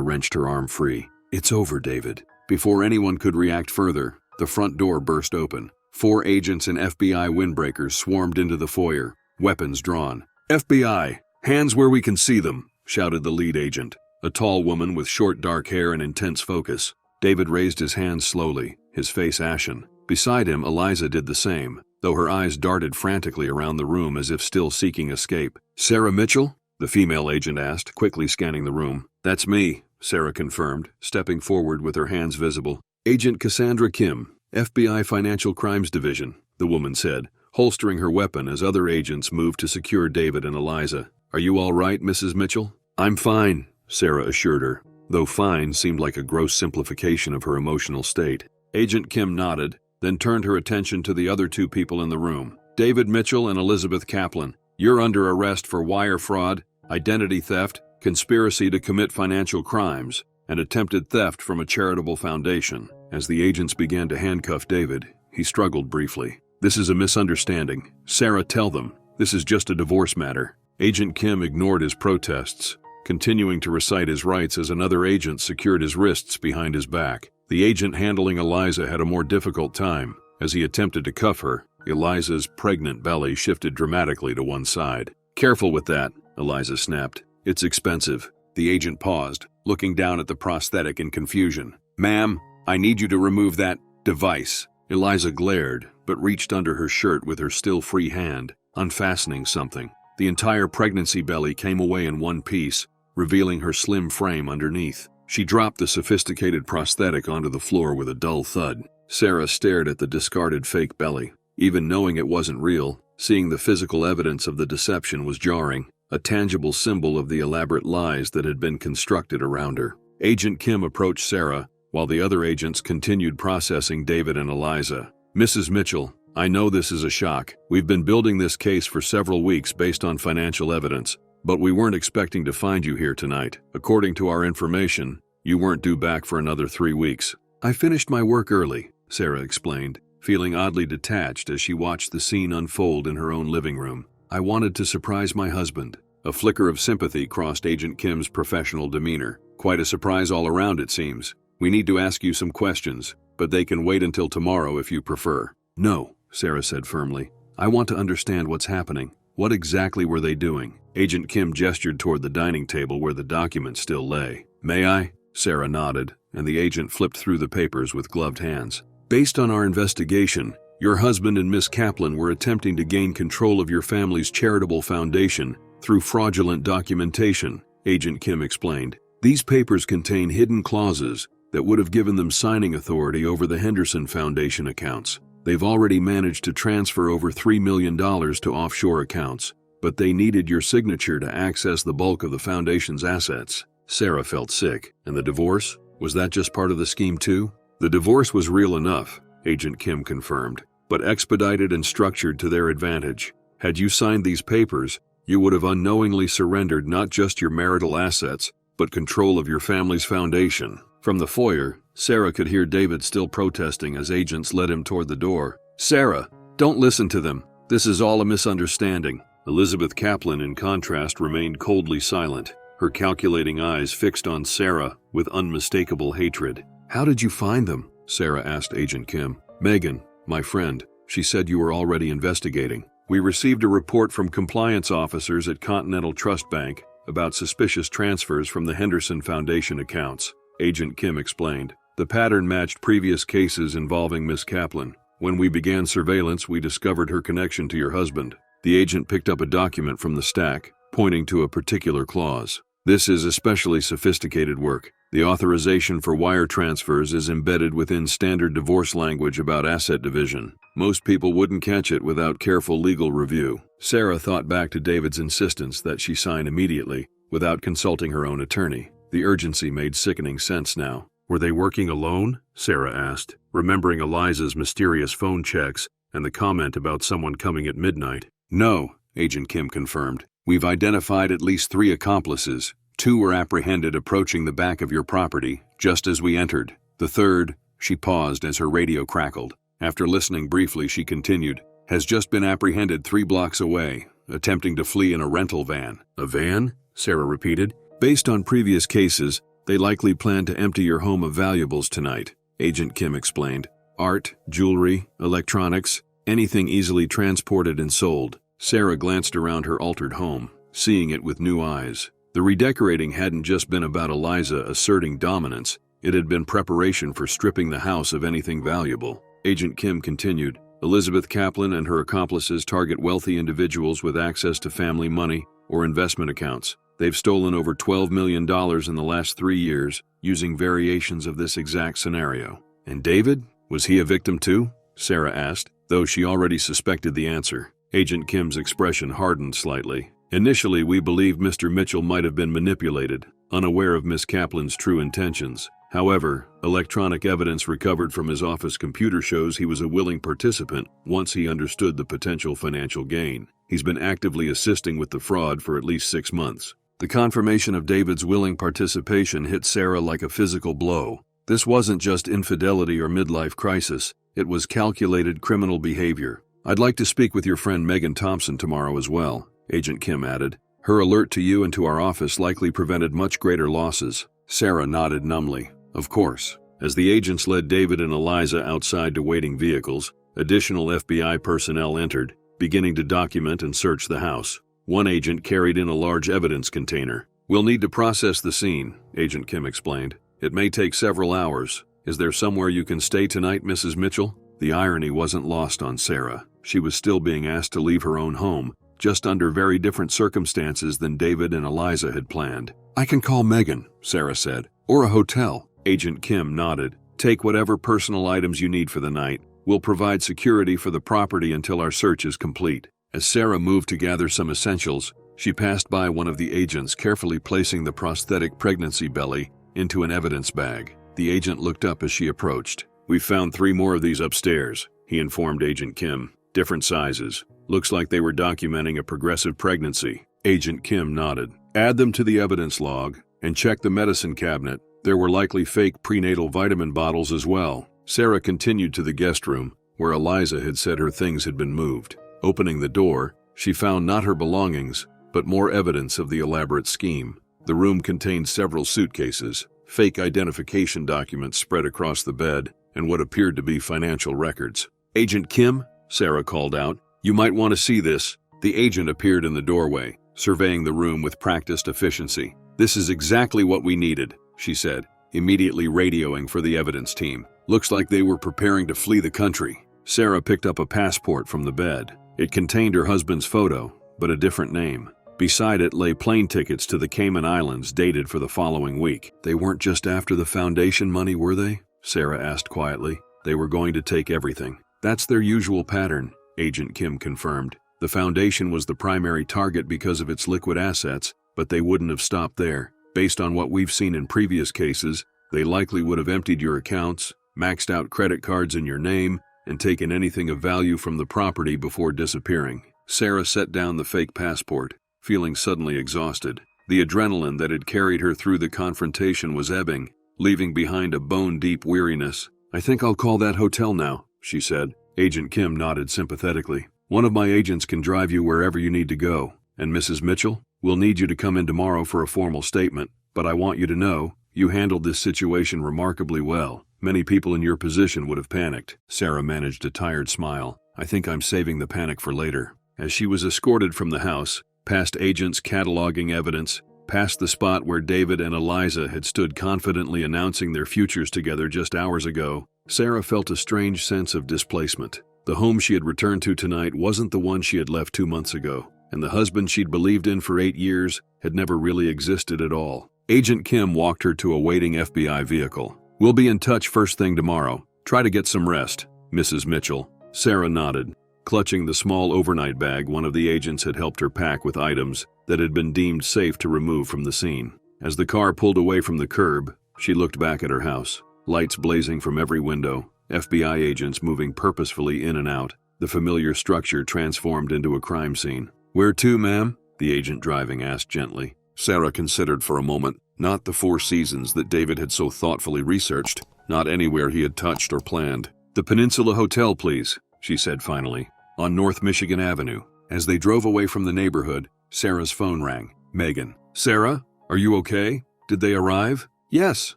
wrenched her arm free. "It's over, David." Before anyone could react further, the front door burst open. 4 agents in FBI windbreakers swarmed into the foyer, weapons drawn. "FBI, hands where we can see them," shouted the lead agent, a tall woman with short dark hair and intense focus. David raised his hands slowly, his face ashen. Beside him, Eliza did the same, though her eyes darted frantically around the room as if still seeking escape. "Sarah Mitchell?" the female agent asked, quickly scanning the room. "That's me," Sarah confirmed, stepping forward with her hands visible. "Agent Cassandra Kim, FBI Financial Crimes Division," the woman said, holstering her weapon as other agents moved to secure David and Eliza. "Are you all right, Mrs. Mitchell?" "I'm fine," Sarah assured her, though fine seemed like a gross simplification of her emotional state. Agent Kim nodded, then turned her attention to the other 2 people in the room. "David Mitchell and Elizabeth Kaplan, you're under arrest for wire fraud, identity theft, conspiracy to commit financial crimes, and attempted theft from a charitable foundation." As the agents began to handcuff David, he struggled briefly. "This is a misunderstanding. Sarah, tell them. This is just a divorce matter." Agent Kim ignored his protests, continuing to recite his rights as another agent secured his wrists behind his back. The agent handling Eliza had a more difficult time. As he attempted to cuff her, Eliza's pregnant belly shifted dramatically to one side. "Careful with that," Eliza snapped. "It's expensive." The agent paused, looking down at the prosthetic in confusion. "Ma'am, I need you to remove that device." Eliza glared, but reached under her shirt with her still free hand, unfastening something. The entire pregnancy belly came away in one piece, revealing her slim frame underneath. She dropped the sophisticated prosthetic onto the floor with a dull thud. Sarah stared at the discarded fake belly. Even knowing it wasn't real, seeing the physical evidence of the deception was jarring, a tangible symbol of the elaborate lies that had been constructed around her. Agent Kim approached Sarah, while the other agents continued processing David and Eliza. "Mrs. Mitchell, I know this is a shock. We've been building this case for several weeks based on financial evidence, but we weren't expecting to find you here tonight. According to our information, you weren't due back for another 3 weeks." "I finished my work early," Sarah explained, feeling oddly detached as she watched the scene unfold in her own living room. "I wanted to surprise my husband." A flicker of sympathy crossed Agent Kim's professional demeanor. "Quite a surprise all around, it seems. We need to ask you some questions, but they can wait until tomorrow if you prefer." "No," Sarah said firmly. "I want to understand what's happening. What exactly were they doing?" Agent Kim gestured toward the dining table where the document still lay. "May I?" Sarah nodded, and the agent flipped through the papers with gloved hands. "Based on our investigation, your husband and Miss Kaplan were attempting to gain control of your family's charitable foundation through fraudulent documentation," Agent Kim explained. "These papers contain hidden clauses that would have given them signing authority over the Henderson Foundation accounts. They've already managed to transfer over $3 million to offshore accounts, but they needed your signature to access the bulk of the foundation's assets." Sarah felt sick. "And the divorce? Was that just part of the scheme too?" "The divorce was real enough," Agent Kim confirmed, "but expedited and structured to their advantage. Had you signed these papers, you would have unknowingly surrendered not just your marital assets, but control of your family's foundation." From the foyer, Sarah could hear David still protesting as agents led him toward the door. "Sarah, don't listen to them. This is all a misunderstanding." Elizabeth Kaplan, in contrast, remained coldly silent, her calculating eyes fixed on Sarah with unmistakable hatred. "How did you find them?" Sarah asked Agent Kim. "Megan, my friend, she said you were already investigating. We received a report from compliance officers at Continental Trust Bank about suspicious transfers from the Henderson Foundation accounts," Agent Kim explained. "The pattern matched previous cases involving Miss Kaplan. When we began surveillance, we discovered her connection to your husband." The agent picked up a document from the stack, pointing to a particular clause. "This is especially sophisticated work. The authorization for wire transfers is embedded within standard divorce language about asset division. Most people wouldn't catch it without careful legal review." Sarah thought back to David's insistence that she sign immediately, without consulting her own attorney. The urgency made sickening sense now. Were they working alone? Sarah asked, remembering Eliza's mysterious phone checks and the comment about someone coming at midnight. No, Agent Kim confirmed. We've identified at least 3 accomplices. 2 were apprehended approaching the back of your property, just as we entered. The third, she paused as her radio crackled. After listening briefly, she continued, has just been apprehended 3 blocks away, attempting to flee in a rental van. A van? Sarah repeated. Based on previous cases, they likely plan to empty your home of valuables tonight, Agent Kim explained. Art, jewelry, electronics, anything easily transported and sold. Sarah glanced around her altered home, seeing it with new eyes. The redecorating hadn't just been about Eliza asserting dominance, it had been preparation for stripping the house of anything valuable. Agent Kim continued, Elizabeth Kaplan and her accomplices target wealthy individuals with access to family money or investment accounts. They've stolen over $12 million in the last 3 years, using variations of this exact scenario. And David? Was he a victim too? Sarah asked, though she already suspected the answer. Agent Kim's expression hardened slightly. Initially, we believed Mr. Mitchell might have been manipulated, unaware of Miss Kaplan's true intentions. However, electronic evidence recovered from his office computer shows he was a willing participant once he understood the potential financial gain. He's been actively assisting with the fraud for at least 6 months. The confirmation of David's willing participation hit Sarah like a physical blow. This wasn't just infidelity or midlife crisis, it was calculated criminal behavior. I'd like to speak with your friend Megan Thompson tomorrow as well, Agent Kim added. Her alert to you and to our office likely prevented much greater losses. Sarah nodded numbly. Of course. As the agents led David and Eliza outside to waiting vehicles, additional FBI personnel entered, beginning to document and search the house. One agent carried in a large evidence container. We'll need to process the scene, Agent Kim explained. It may take several hours. Is there somewhere you can stay tonight, Mrs. Mitchell? The irony wasn't lost on Sarah. She was still being asked to leave her own home, just under very different circumstances than David and Eliza had planned. I can call Megan, Sarah said, or a hotel. Agent Kim nodded. Take whatever personal items you need for the night. We'll provide security for the property until our search is complete. As Sarah moved to gather some essentials, she passed by one of the agents carefully placing the prosthetic pregnancy belly into an evidence bag. The agent looked up as she approached. We've found 3 more of these upstairs, he informed Agent Kim. Different sizes. Looks like they were documenting a progressive pregnancy. Agent Kim nodded. Add them to the evidence log and check the medicine cabinet. There were likely fake prenatal vitamin bottles as well. Sarah continued to the guest room, where Eliza had said her things had been moved. Opening the door, she found not her belongings, but more evidence of the elaborate scheme. The room contained several suitcases, fake identification documents spread across the bed, and what appeared to be financial records. Agent Kim, Sarah called out, you might want to see this. The agent appeared in the doorway, surveying the room with practiced efficiency. This is exactly what we needed, she said, immediately radioing for the evidence team. Looks like they were preparing to flee the country. Sarah picked up a passport from the bed. It contained her husband's photo, but a different name. Beside it lay plane tickets to the Cayman Islands dated for the following week. They weren't just after the foundation money, were they? Sarah asked quietly. They were going to take everything. That's their usual pattern, Agent Kim confirmed. The foundation was the primary target because of its liquid assets, but they wouldn't have stopped there. Based on what we've seen in previous cases, they likely would have emptied your accounts, maxed out credit cards in your name, and taken anything of value from the property before disappearing. Sarah set down the fake passport, feeling suddenly exhausted. The adrenaline that had carried her through the confrontation was ebbing, leaving behind a bone-deep weariness. I think I'll call that hotel now, she said. Agent Kim nodded sympathetically. One of my agents can drive you wherever you need to go. And Mrs. Mitchell, we'll need you to come in tomorrow for a formal statement, but I want you to know, you handled this situation remarkably well. Many people in your position would have panicked. Sarah managed a tired smile. I think I'm saving the panic for later. As she was escorted from the house, past agents cataloging evidence, past the spot where David and Eliza had stood confidently announcing their futures together just hours ago, Sarah felt a strange sense of displacement. The home she had returned to tonight wasn't the one she had left 2 months ago, and the husband she'd believed in for 8 years had never really existed at all. Agent Kim walked her to a waiting FBI vehicle. We'll be in touch first thing tomorrow. Try to get some rest, Mrs. Mitchell. Sarah nodded, clutching the small overnight bag one of the agents had helped her pack with items that had been deemed safe to remove from the scene. As the car pulled away from the curb, She looked back at her house. Lights blazing from every window, FBI agents moving purposefully in and out, the familiar structure transformed into a crime scene. "Where to, ma'am?" the agent driving asked gently. Sarah considered for a moment. Not the Four Seasons that David had so thoughtfully researched, not anywhere he had touched or planned. "The Peninsula Hotel, please," she said finally, "on North Michigan Avenue." As they drove away from the neighborhood, Sarah's phone rang. Megan. "Sarah, are you okay? Did they arrive?" "Yes,"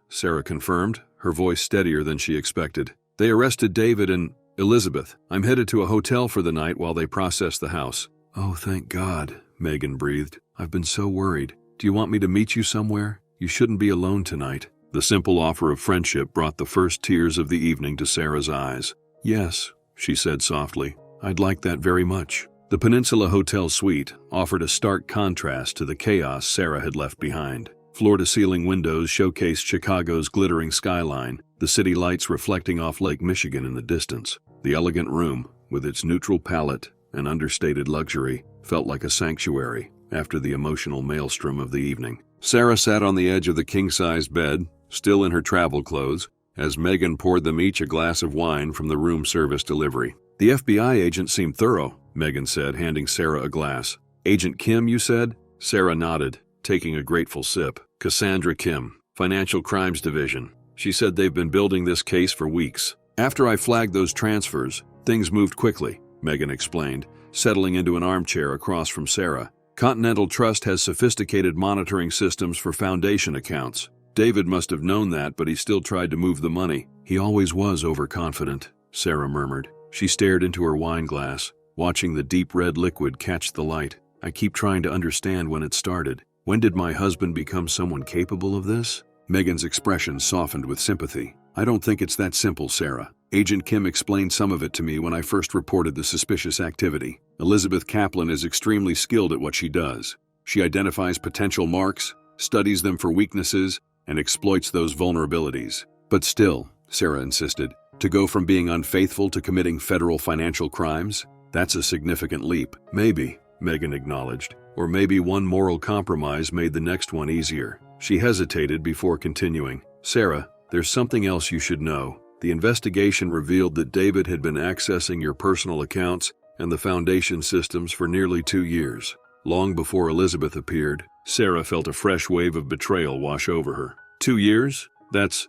Sarah confirmed, her voice steadier than she expected. "They arrested David and Elizabeth. I'm headed to a hotel for the night while they process the house." "Oh, thank God," Megan breathed. "I've been so worried. Do you want me to meet you somewhere? You shouldn't be alone tonight." The simple offer of friendship brought the first tears of the evening to Sarah's eyes. "Yes," she said softly. "I'd like that very much." The Peninsula Hotel suite offered a stark contrast to the chaos Sarah had left behind. Floor-to-ceiling windows showcased Chicago's glittering skyline, the city lights reflecting off Lake Michigan in the distance. The elegant room, with its neutral palette and understated luxury, felt like a sanctuary after the emotional maelstrom of the evening. Sarah sat on the edge of the king-sized bed, still in her travel clothes, as Megan poured them each a glass of wine from the room service delivery. "The FBI agent seemed thorough," Megan said, handing Sarah a glass. "Agent Kim, you said?" Sarah nodded, taking a grateful sip. "Cassandra Kim, Financial Crimes Division. She said they've been building this case for weeks. After I flagged those transfers, things moved quickly," Megan explained, settling into an armchair across from Sarah. "Continental Trust has sophisticated monitoring systems for foundation accounts. David must have known that, but he still tried to move the money. He always was overconfident," Sarah murmured. She stared into her wine glass, watching the deep red liquid catch the light. "I keep trying to understand when it started. When did my husband become someone capable of this?" Megan's expression softened with sympathy. "I don't think it's that simple, Sarah. Agent Kim explained some of it to me when I first reported the suspicious activity. Elizabeth Kaplan is extremely skilled at what she does. She identifies potential marks, studies them for weaknesses, and exploits those vulnerabilities. But still," Sarah insisted, "to go from being unfaithful to committing federal financial crimes? That's a significant leap." "Maybe," Megan acknowledged. "Or maybe one moral compromise made the next one easier." She hesitated before continuing. "Sarah, there's something else you should know. The investigation revealed that David had been accessing your personal accounts and the foundation systems for nearly 2 years. Long before Elizabeth appeared, Sarah felt a fresh wave of betrayal wash over her. 2 years? That's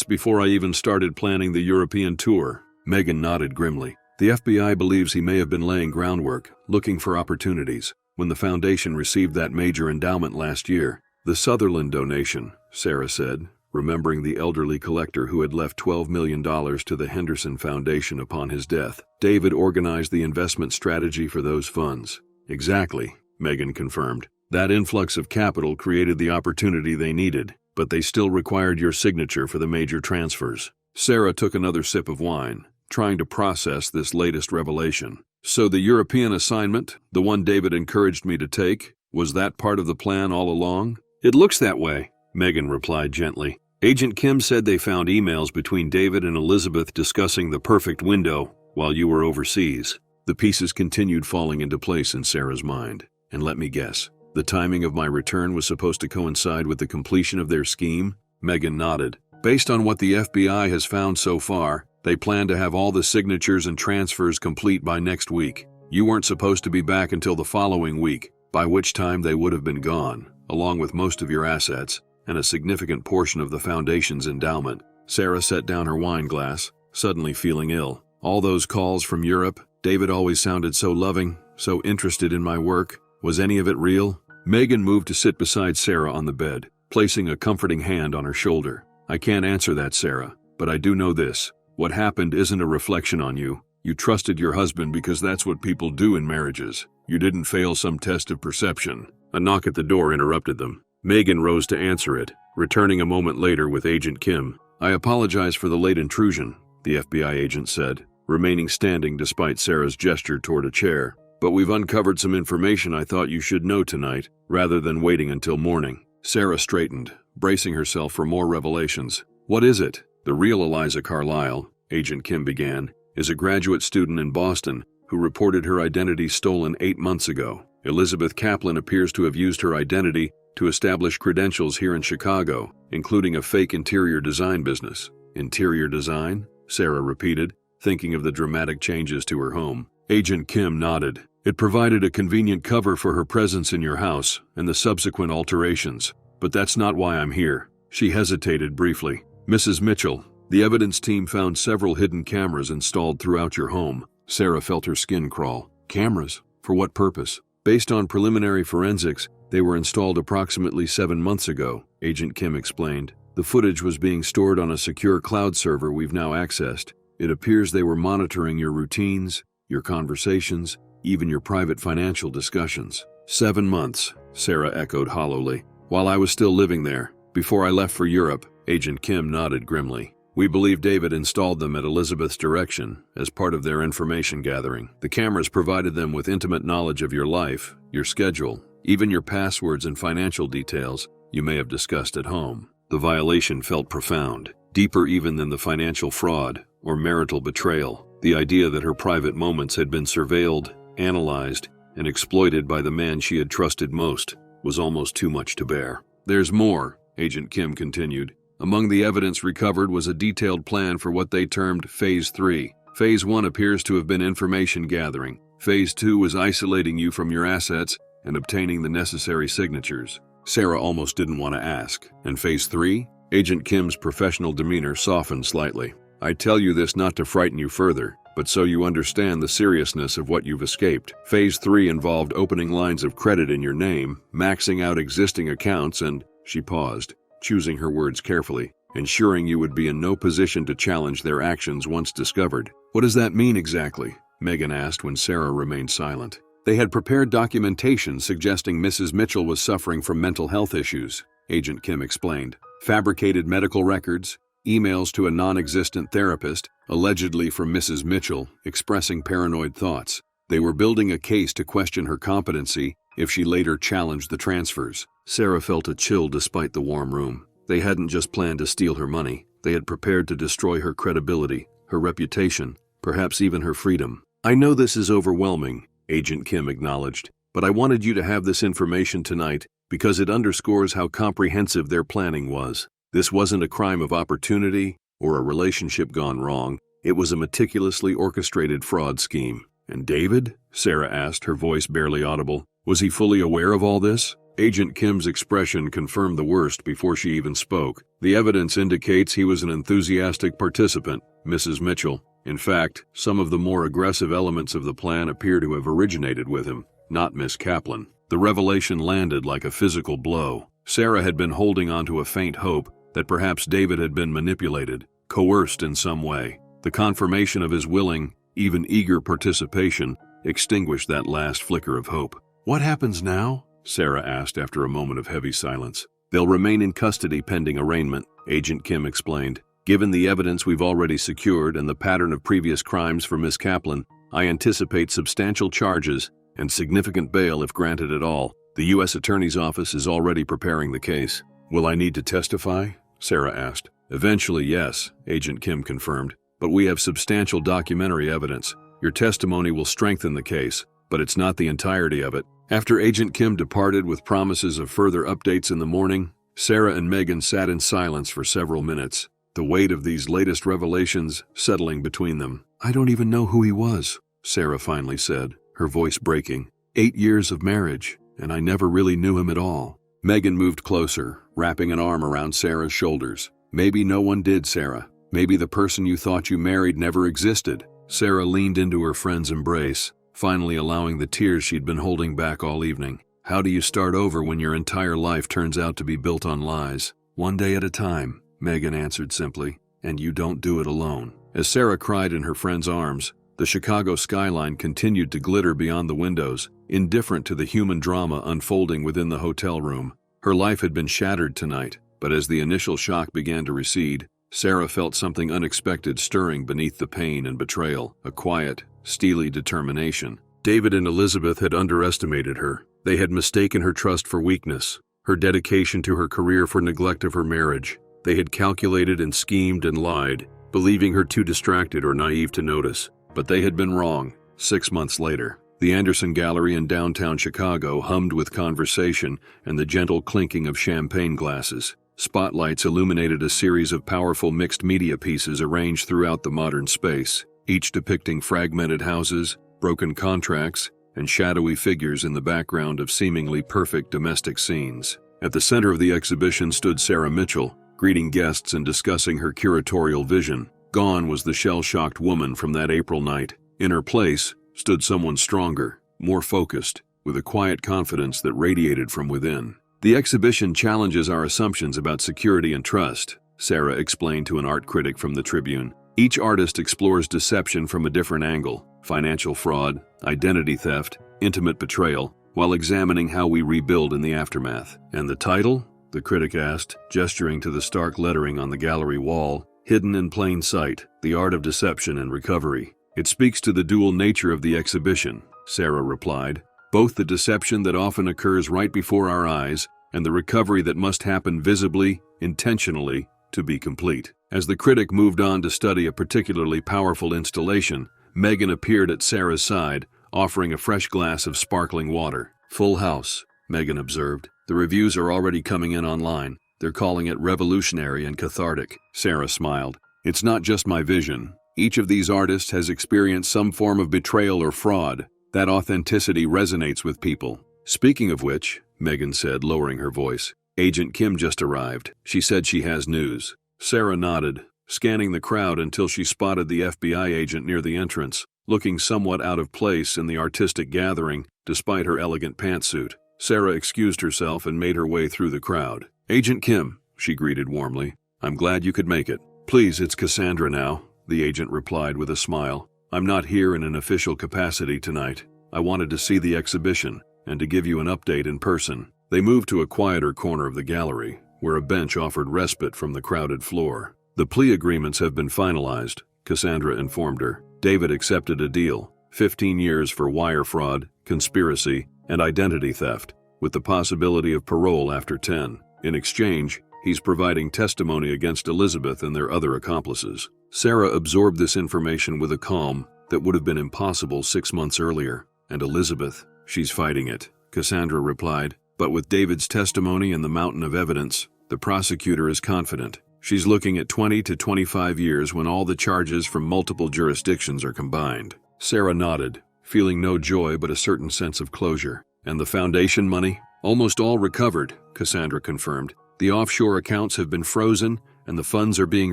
before I even started planning the European tour." Megan nodded grimly. "The FBI believes he may have been laying groundwork, looking for opportunities, when the foundation received that major endowment last year. The Sutherland donation," Sarah said, remembering the elderly collector who had left $12 million to the Henderson Foundation upon his death. "David organized the investment strategy for those funds." "Exactly," Megan confirmed. "That influx of capital created the opportunity they needed, but they still required your signature for the major transfers." Sarah took another sip of wine, trying to process this latest revelation. "So the European assignment, the one David encouraged me to take, was that part of the plan all along?" "It looks that way," Megan replied gently. "Agent Kim said they found emails between David and Elizabeth discussing the perfect window while you were overseas." The pieces continued falling into place in Sarah's mind. "And let me guess, the timing of my return was supposed to coincide with the completion of their scheme?" Megan nodded. "Based on what the FBI has found so far, they plan to have all the signatures and transfers complete by next week. You weren't supposed to be back until the following week, by which time they would have been gone, along with most of your assets and a significant portion of the foundation's endowment." Sarah set down her wine glass, suddenly feeling ill. "All those calls from Europe, David always sounded so loving, so interested in my work. Was any of it real?" Megan moved to sit beside Sarah on the bed, placing a comforting hand on her shoulder. "I can't answer that, Sarah, but I do know this. What happened isn't a reflection on you. You trusted your husband because that's what people do in marriages. You didn't fail some test of perception." A knock at the door interrupted them. Megan rose to answer it, returning a moment later with Agent Kim. "I apologize for the late intrusion," the FBI agent said, remaining standing despite Sarah's gesture toward a chair. "But we've uncovered some information I thought you should know tonight, rather than waiting until morning." Sarah straightened, bracing herself for more revelations. "What is it?" "The real Eliza Carlisle," Agent Kim began, "is a graduate student in Boston who reported her identity stolen 8 months ago. Elizabeth Kaplan appears to have used her identity to establish credentials here in Chicago, including a fake interior design business. Interior design? Sarah repeated, thinking of the dramatic changes to her home. Agent Kim nodded. It provided a convenient cover for her presence in your house and the subsequent alterations. But that's not why I'm here. She hesitated briefly. Mrs. Mitchell, the evidence team found several hidden cameras installed throughout your home. Sarah felt her skin crawl. Cameras? For what purpose? Based on preliminary forensics, they were installed approximately 7 months ago, Agent Kim explained. The footage was being stored on a secure cloud server we've now accessed. It appears they were monitoring your routines, your conversations, even your private financial discussions. 7 months, Sarah echoed hollowly. While I was still living there, before I left for Europe, Agent Kim nodded grimly. We believe David installed them at Elizabeth's direction as part of their information gathering. The cameras provided them with intimate knowledge of your life, your schedule, even your passwords and financial details you may have discussed at home. The violation felt profound, deeper even than the financial fraud or marital betrayal. The idea that her private moments had been surveilled, analyzed, and exploited by the man she had trusted most was almost too much to bear. There's more, Agent Kim continued. Among the evidence recovered was a detailed plan for what they termed Phase 3. Phase 1 appears to have been information gathering. Phase 2 was isolating you from your assets and obtaining the necessary signatures. Sarah almost didn't want to ask. And Phase 3? Agent Kim's professional demeanor softened slightly. I tell you this not to frighten you further, but so you understand the seriousness of what you've escaped. Phase 3 involved opening lines of credit in your name, maxing out existing accounts, and she paused, choosing her words carefully, ensuring you would be in no position to challenge their actions once discovered. What does that mean exactly? Megan asked when Sarah remained silent. They had prepared documentation suggesting Mrs. Mitchell was suffering from mental health issues, Agent Kim explained. Fabricated medical records, emails to a non-existent therapist, allegedly from Mrs. Mitchell, expressing paranoid thoughts. They were building a case to question her competency if she later challenged the transfers. Sarah felt a chill despite the warm room. They hadn't just planned to steal her money. They had prepared to destroy her credibility, her reputation, perhaps even her freedom. I know this is overwhelming, Agent Kim acknowledged, but I wanted you to have this information tonight because it underscores how comprehensive their planning was. This wasn't a crime of opportunity or a relationship gone wrong. It was a meticulously orchestrated fraud scheme. And David? Sarah asked, her voice barely audible. Was he fully aware of all this? Agent Kim's expression confirmed the worst before she even spoke. The evidence indicates he was an enthusiastic participant, Mrs. Mitchell. In fact, some of the more aggressive elements of the plan appear to have originated with him, not Miss Kaplan. The revelation landed like a physical blow. Sarah had been holding on to a faint hope that perhaps David had been manipulated, coerced in some way. The confirmation of his willing, even eager participation extinguished that last flicker of hope. What happens now? Sarah asked after a moment of heavy silence. They'll remain in custody pending arraignment, Agent Kim explained. Given the evidence we've already secured and the pattern of previous crimes for Miss Kaplan, I anticipate substantial charges and significant bail if granted at all. The U.S. Attorney's Office is already preparing the case. Will I need to testify? Sarah asked. Eventually, yes, Agent Kim confirmed. But we have substantial documentary evidence. Your testimony will strengthen the case, but it's not the entirety of it. After Agent Kim departed with promises of further updates in the morning, Sarah and Megan sat in silence for several minutes, the weight of these latest revelations settling between them. I don't even know who he was, Sarah finally said, her voice breaking. 8 years of marriage, and I never really knew him at all. Megan moved closer, wrapping an arm around Sarah's shoulders. Maybe no one did, Sarah. Maybe the person you thought you married never existed. Sarah leaned into her friend's embrace, finally allowing the tears she'd been holding back all evening. How do you start over when your entire life turns out to be built on lies? One day at a time, Megan answered simply, and you don't do it alone. As Sarah cried in her friend's arms, the Chicago skyline continued to glitter beyond the windows, indifferent to the human drama unfolding within the hotel room. Her life had been shattered tonight, but as the initial shock began to recede, Sarah felt something unexpected stirring beneath the pain and betrayal, a quiet, steely determination. David and Elizabeth had underestimated her. They had mistaken her trust for weakness, her dedication to her career for neglect of her marriage. They had calculated and schemed and lied, believing her too distracted or naive to notice. But they had been wrong. 6 months later, The Anderson Gallery in downtown Chicago hummed with conversation and the gentle clinking of champagne glasses. Spotlights illuminated a series of powerful mixed media pieces arranged throughout the modern space, each depicting fragmented houses, broken contracts, and shadowy figures in the background of seemingly perfect domestic scenes. At the center of the exhibition stood Sarah Mitchell, greeting guests and discussing her curatorial vision. Gone was the shell-shocked woman from that April night. In her place stood someone stronger, more focused, with a quiet confidence that radiated from within. The exhibition challenges our assumptions about security and trust, Sarah explained to an art critic from the Tribune. Each artist explores deception from a different angle: financial fraud, identity theft, intimate betrayal, while examining how we rebuild in the aftermath. And the title? The critic asked, gesturing to the stark lettering on the gallery wall, Hidden in Plain Sight, The Art of Deception and Recovery. It speaks to the dual nature of the exhibition, Sarah replied, both the deception that often occurs right before our eyes and the recovery that must happen visibly, intentionally, to be complete. As the critic moved on to study a particularly powerful installation, Megan appeared at Sarah's side, offering a fresh glass of sparkling water. Full house, Megan observed. The reviews are already coming in online. They're calling it revolutionary and cathartic. Sarah smiled. It's not just my vision. Each of these artists has experienced some form of betrayal or fraud. That authenticity resonates with people. Speaking of which, Megan said, lowering her voice, Agent Kim just arrived. She said she has news. Sarah nodded, scanning the crowd until she spotted the FBI agent near the entrance, looking somewhat out of place in the artistic gathering despite her elegant pantsuit. Sarah excused herself and made her way through the crowd. Agent Kim, she greeted warmly. I'm glad you could make it. Please, it's Cassandra now, the agent replied with a smile. I'm not here in an official capacity tonight. I wanted to see the exhibition and to give you an update in person. They moved to a quieter corner of the gallery, where a bench offered respite from the crowded floor. The plea agreements have been finalized, Cassandra informed her. David accepted a deal, 15 years for wire fraud, conspiracy, and identity theft, with the possibility of parole after 10. In exchange, he's providing testimony against Elizabeth and their other accomplices. Sarah absorbed this information with a calm that would have been impossible 6 months earlier. And Elizabeth, she's fighting it, Cassandra replied. But with David's testimony and the mountain of evidence, the prosecutor is confident. She's looking at 20 to 25 years when all the charges from multiple jurisdictions are combined. Sarah nodded, feeling no joy but a certain sense of closure. And the foundation money? Almost all recovered, Cassandra confirmed. The offshore accounts have been frozen and the funds are being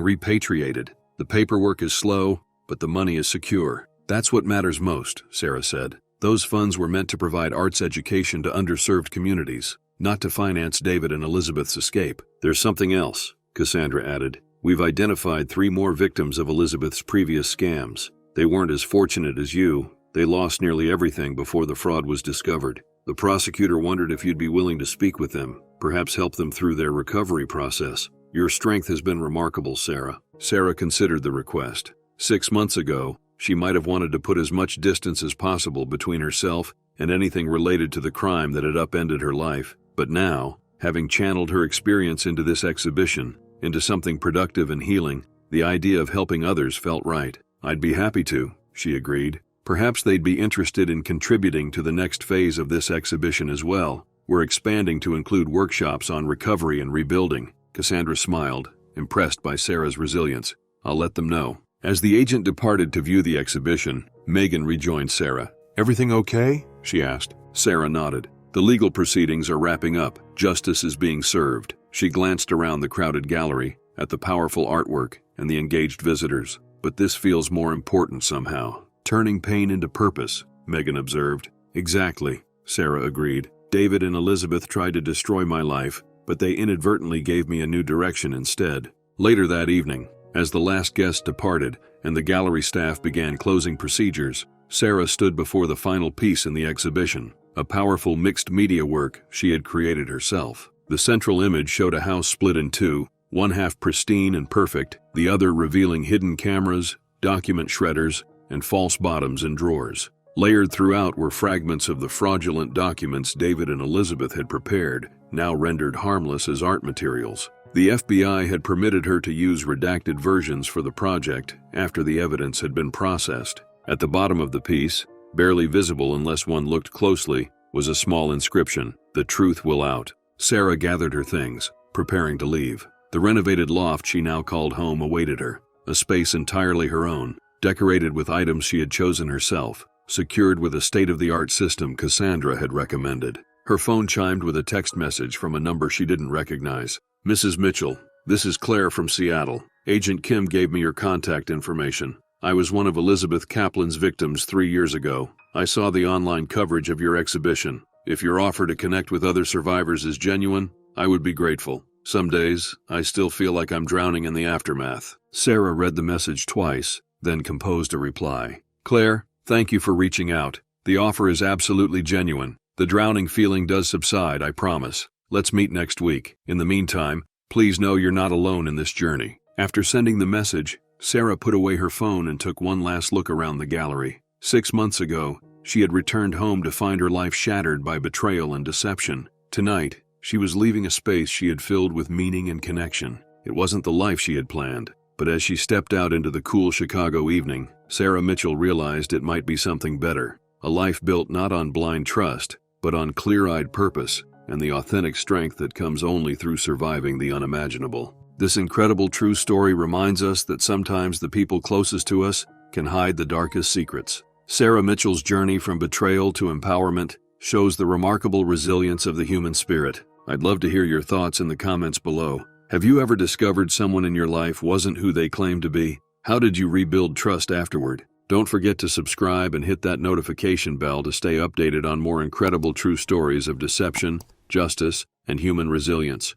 repatriated. The paperwork is slow, but the money is secure. That's what matters most, Sarah said. Those funds were meant to provide arts education to underserved communities, not to finance David and Elizabeth's escape. There's something else, Cassandra added. We've identified 3 more victims of Elizabeth's previous scams. They weren't as fortunate as you. They lost nearly everything before the fraud was discovered. The prosecutor wondered if you'd be willing to speak with them, perhaps help them through their recovery process. Your strength has been remarkable, Sarah. Sarah considered the request. 6 months ago, she might have wanted to put as much distance as possible between herself and anything related to the crime that had upended her life. But now, having channeled her experience into this exhibition, into something productive and healing, the idea of helping others felt right. I'd be happy to, she agreed. Perhaps they'd be interested in contributing to the next phase of this exhibition as well. We're expanding to include workshops on recovery and rebuilding. Cassandra smiled, impressed by Sarah's resilience. I'll let them know. As the agent departed to view the exhibition, Megan rejoined Sarah. Everything okay? She asked. Sarah nodded. The legal proceedings are wrapping up. Justice is being served. She glanced around the crowded gallery, at the powerful artwork and the engaged visitors. But this feels more important somehow. Turning pain into purpose, Megan observed. Exactly, Sarah agreed. David and Elizabeth tried to destroy my life, but they inadvertently gave me a new direction instead. Later that evening, as the last guest departed and the gallery staff began closing procedures, Sarah stood before the final piece in the exhibition, a powerful mixed media work she had created herself. The central image showed a house split in two, one half pristine and perfect, the other revealing hidden cameras, document shredders, and false bottoms and drawers. Layered throughout were fragments of the fraudulent documents David and Elizabeth had prepared, now rendered harmless as art materials. The FBI had permitted her to use redacted versions for the project after the evidence had been processed. At the bottom of the piece, Barely visible unless one looked closely, was a small inscription, "The truth will out." Sarah gathered her things, preparing to leave. The renovated loft she now called home awaited her, a space entirely her own, decorated with items she had chosen herself, secured with a state-of-the-art system Cassandra had recommended. Her phone chimed with a text message from a number she didn't recognize. "Mrs. Mitchell, this is Claire from Seattle. Agent Kim gave me your contact information. I was one of Elizabeth Kaplan's victims 3 years ago. I saw the online coverage of your exhibition. If your offer to connect with other survivors is genuine, I would be grateful. Some days, I still feel like I'm drowning in the aftermath." Sarah read the message twice, then composed a reply. "Claire, thank you for reaching out. The offer is absolutely genuine. The drowning feeling does subside, I promise. Let's meet next week. In the meantime, please know you're not alone in this journey." After sending the message, Sarah put away her phone and took one last look around the gallery. 6 months ago, she had returned home to find her life shattered by betrayal and deception. Tonight, she was leaving a space she had filled with meaning and connection. It wasn't the life she had planned, but as she stepped out into the cool Chicago evening, Sarah Mitchell realized it might be something better. A life built not on blind trust, but on clear-eyed purpose and the authentic strength that comes only through surviving the unimaginable. This incredible true story reminds us that sometimes the people closest to us can hide the darkest secrets. Sarah Mitchell's journey from betrayal to empowerment shows the remarkable resilience of the human spirit. I'd love to hear your thoughts in the comments below. Have you ever discovered someone in your life wasn't who they claimed to be? How did you rebuild trust afterward? Don't forget to subscribe and hit that notification bell to stay updated on more incredible true stories of deception, justice, and human resilience.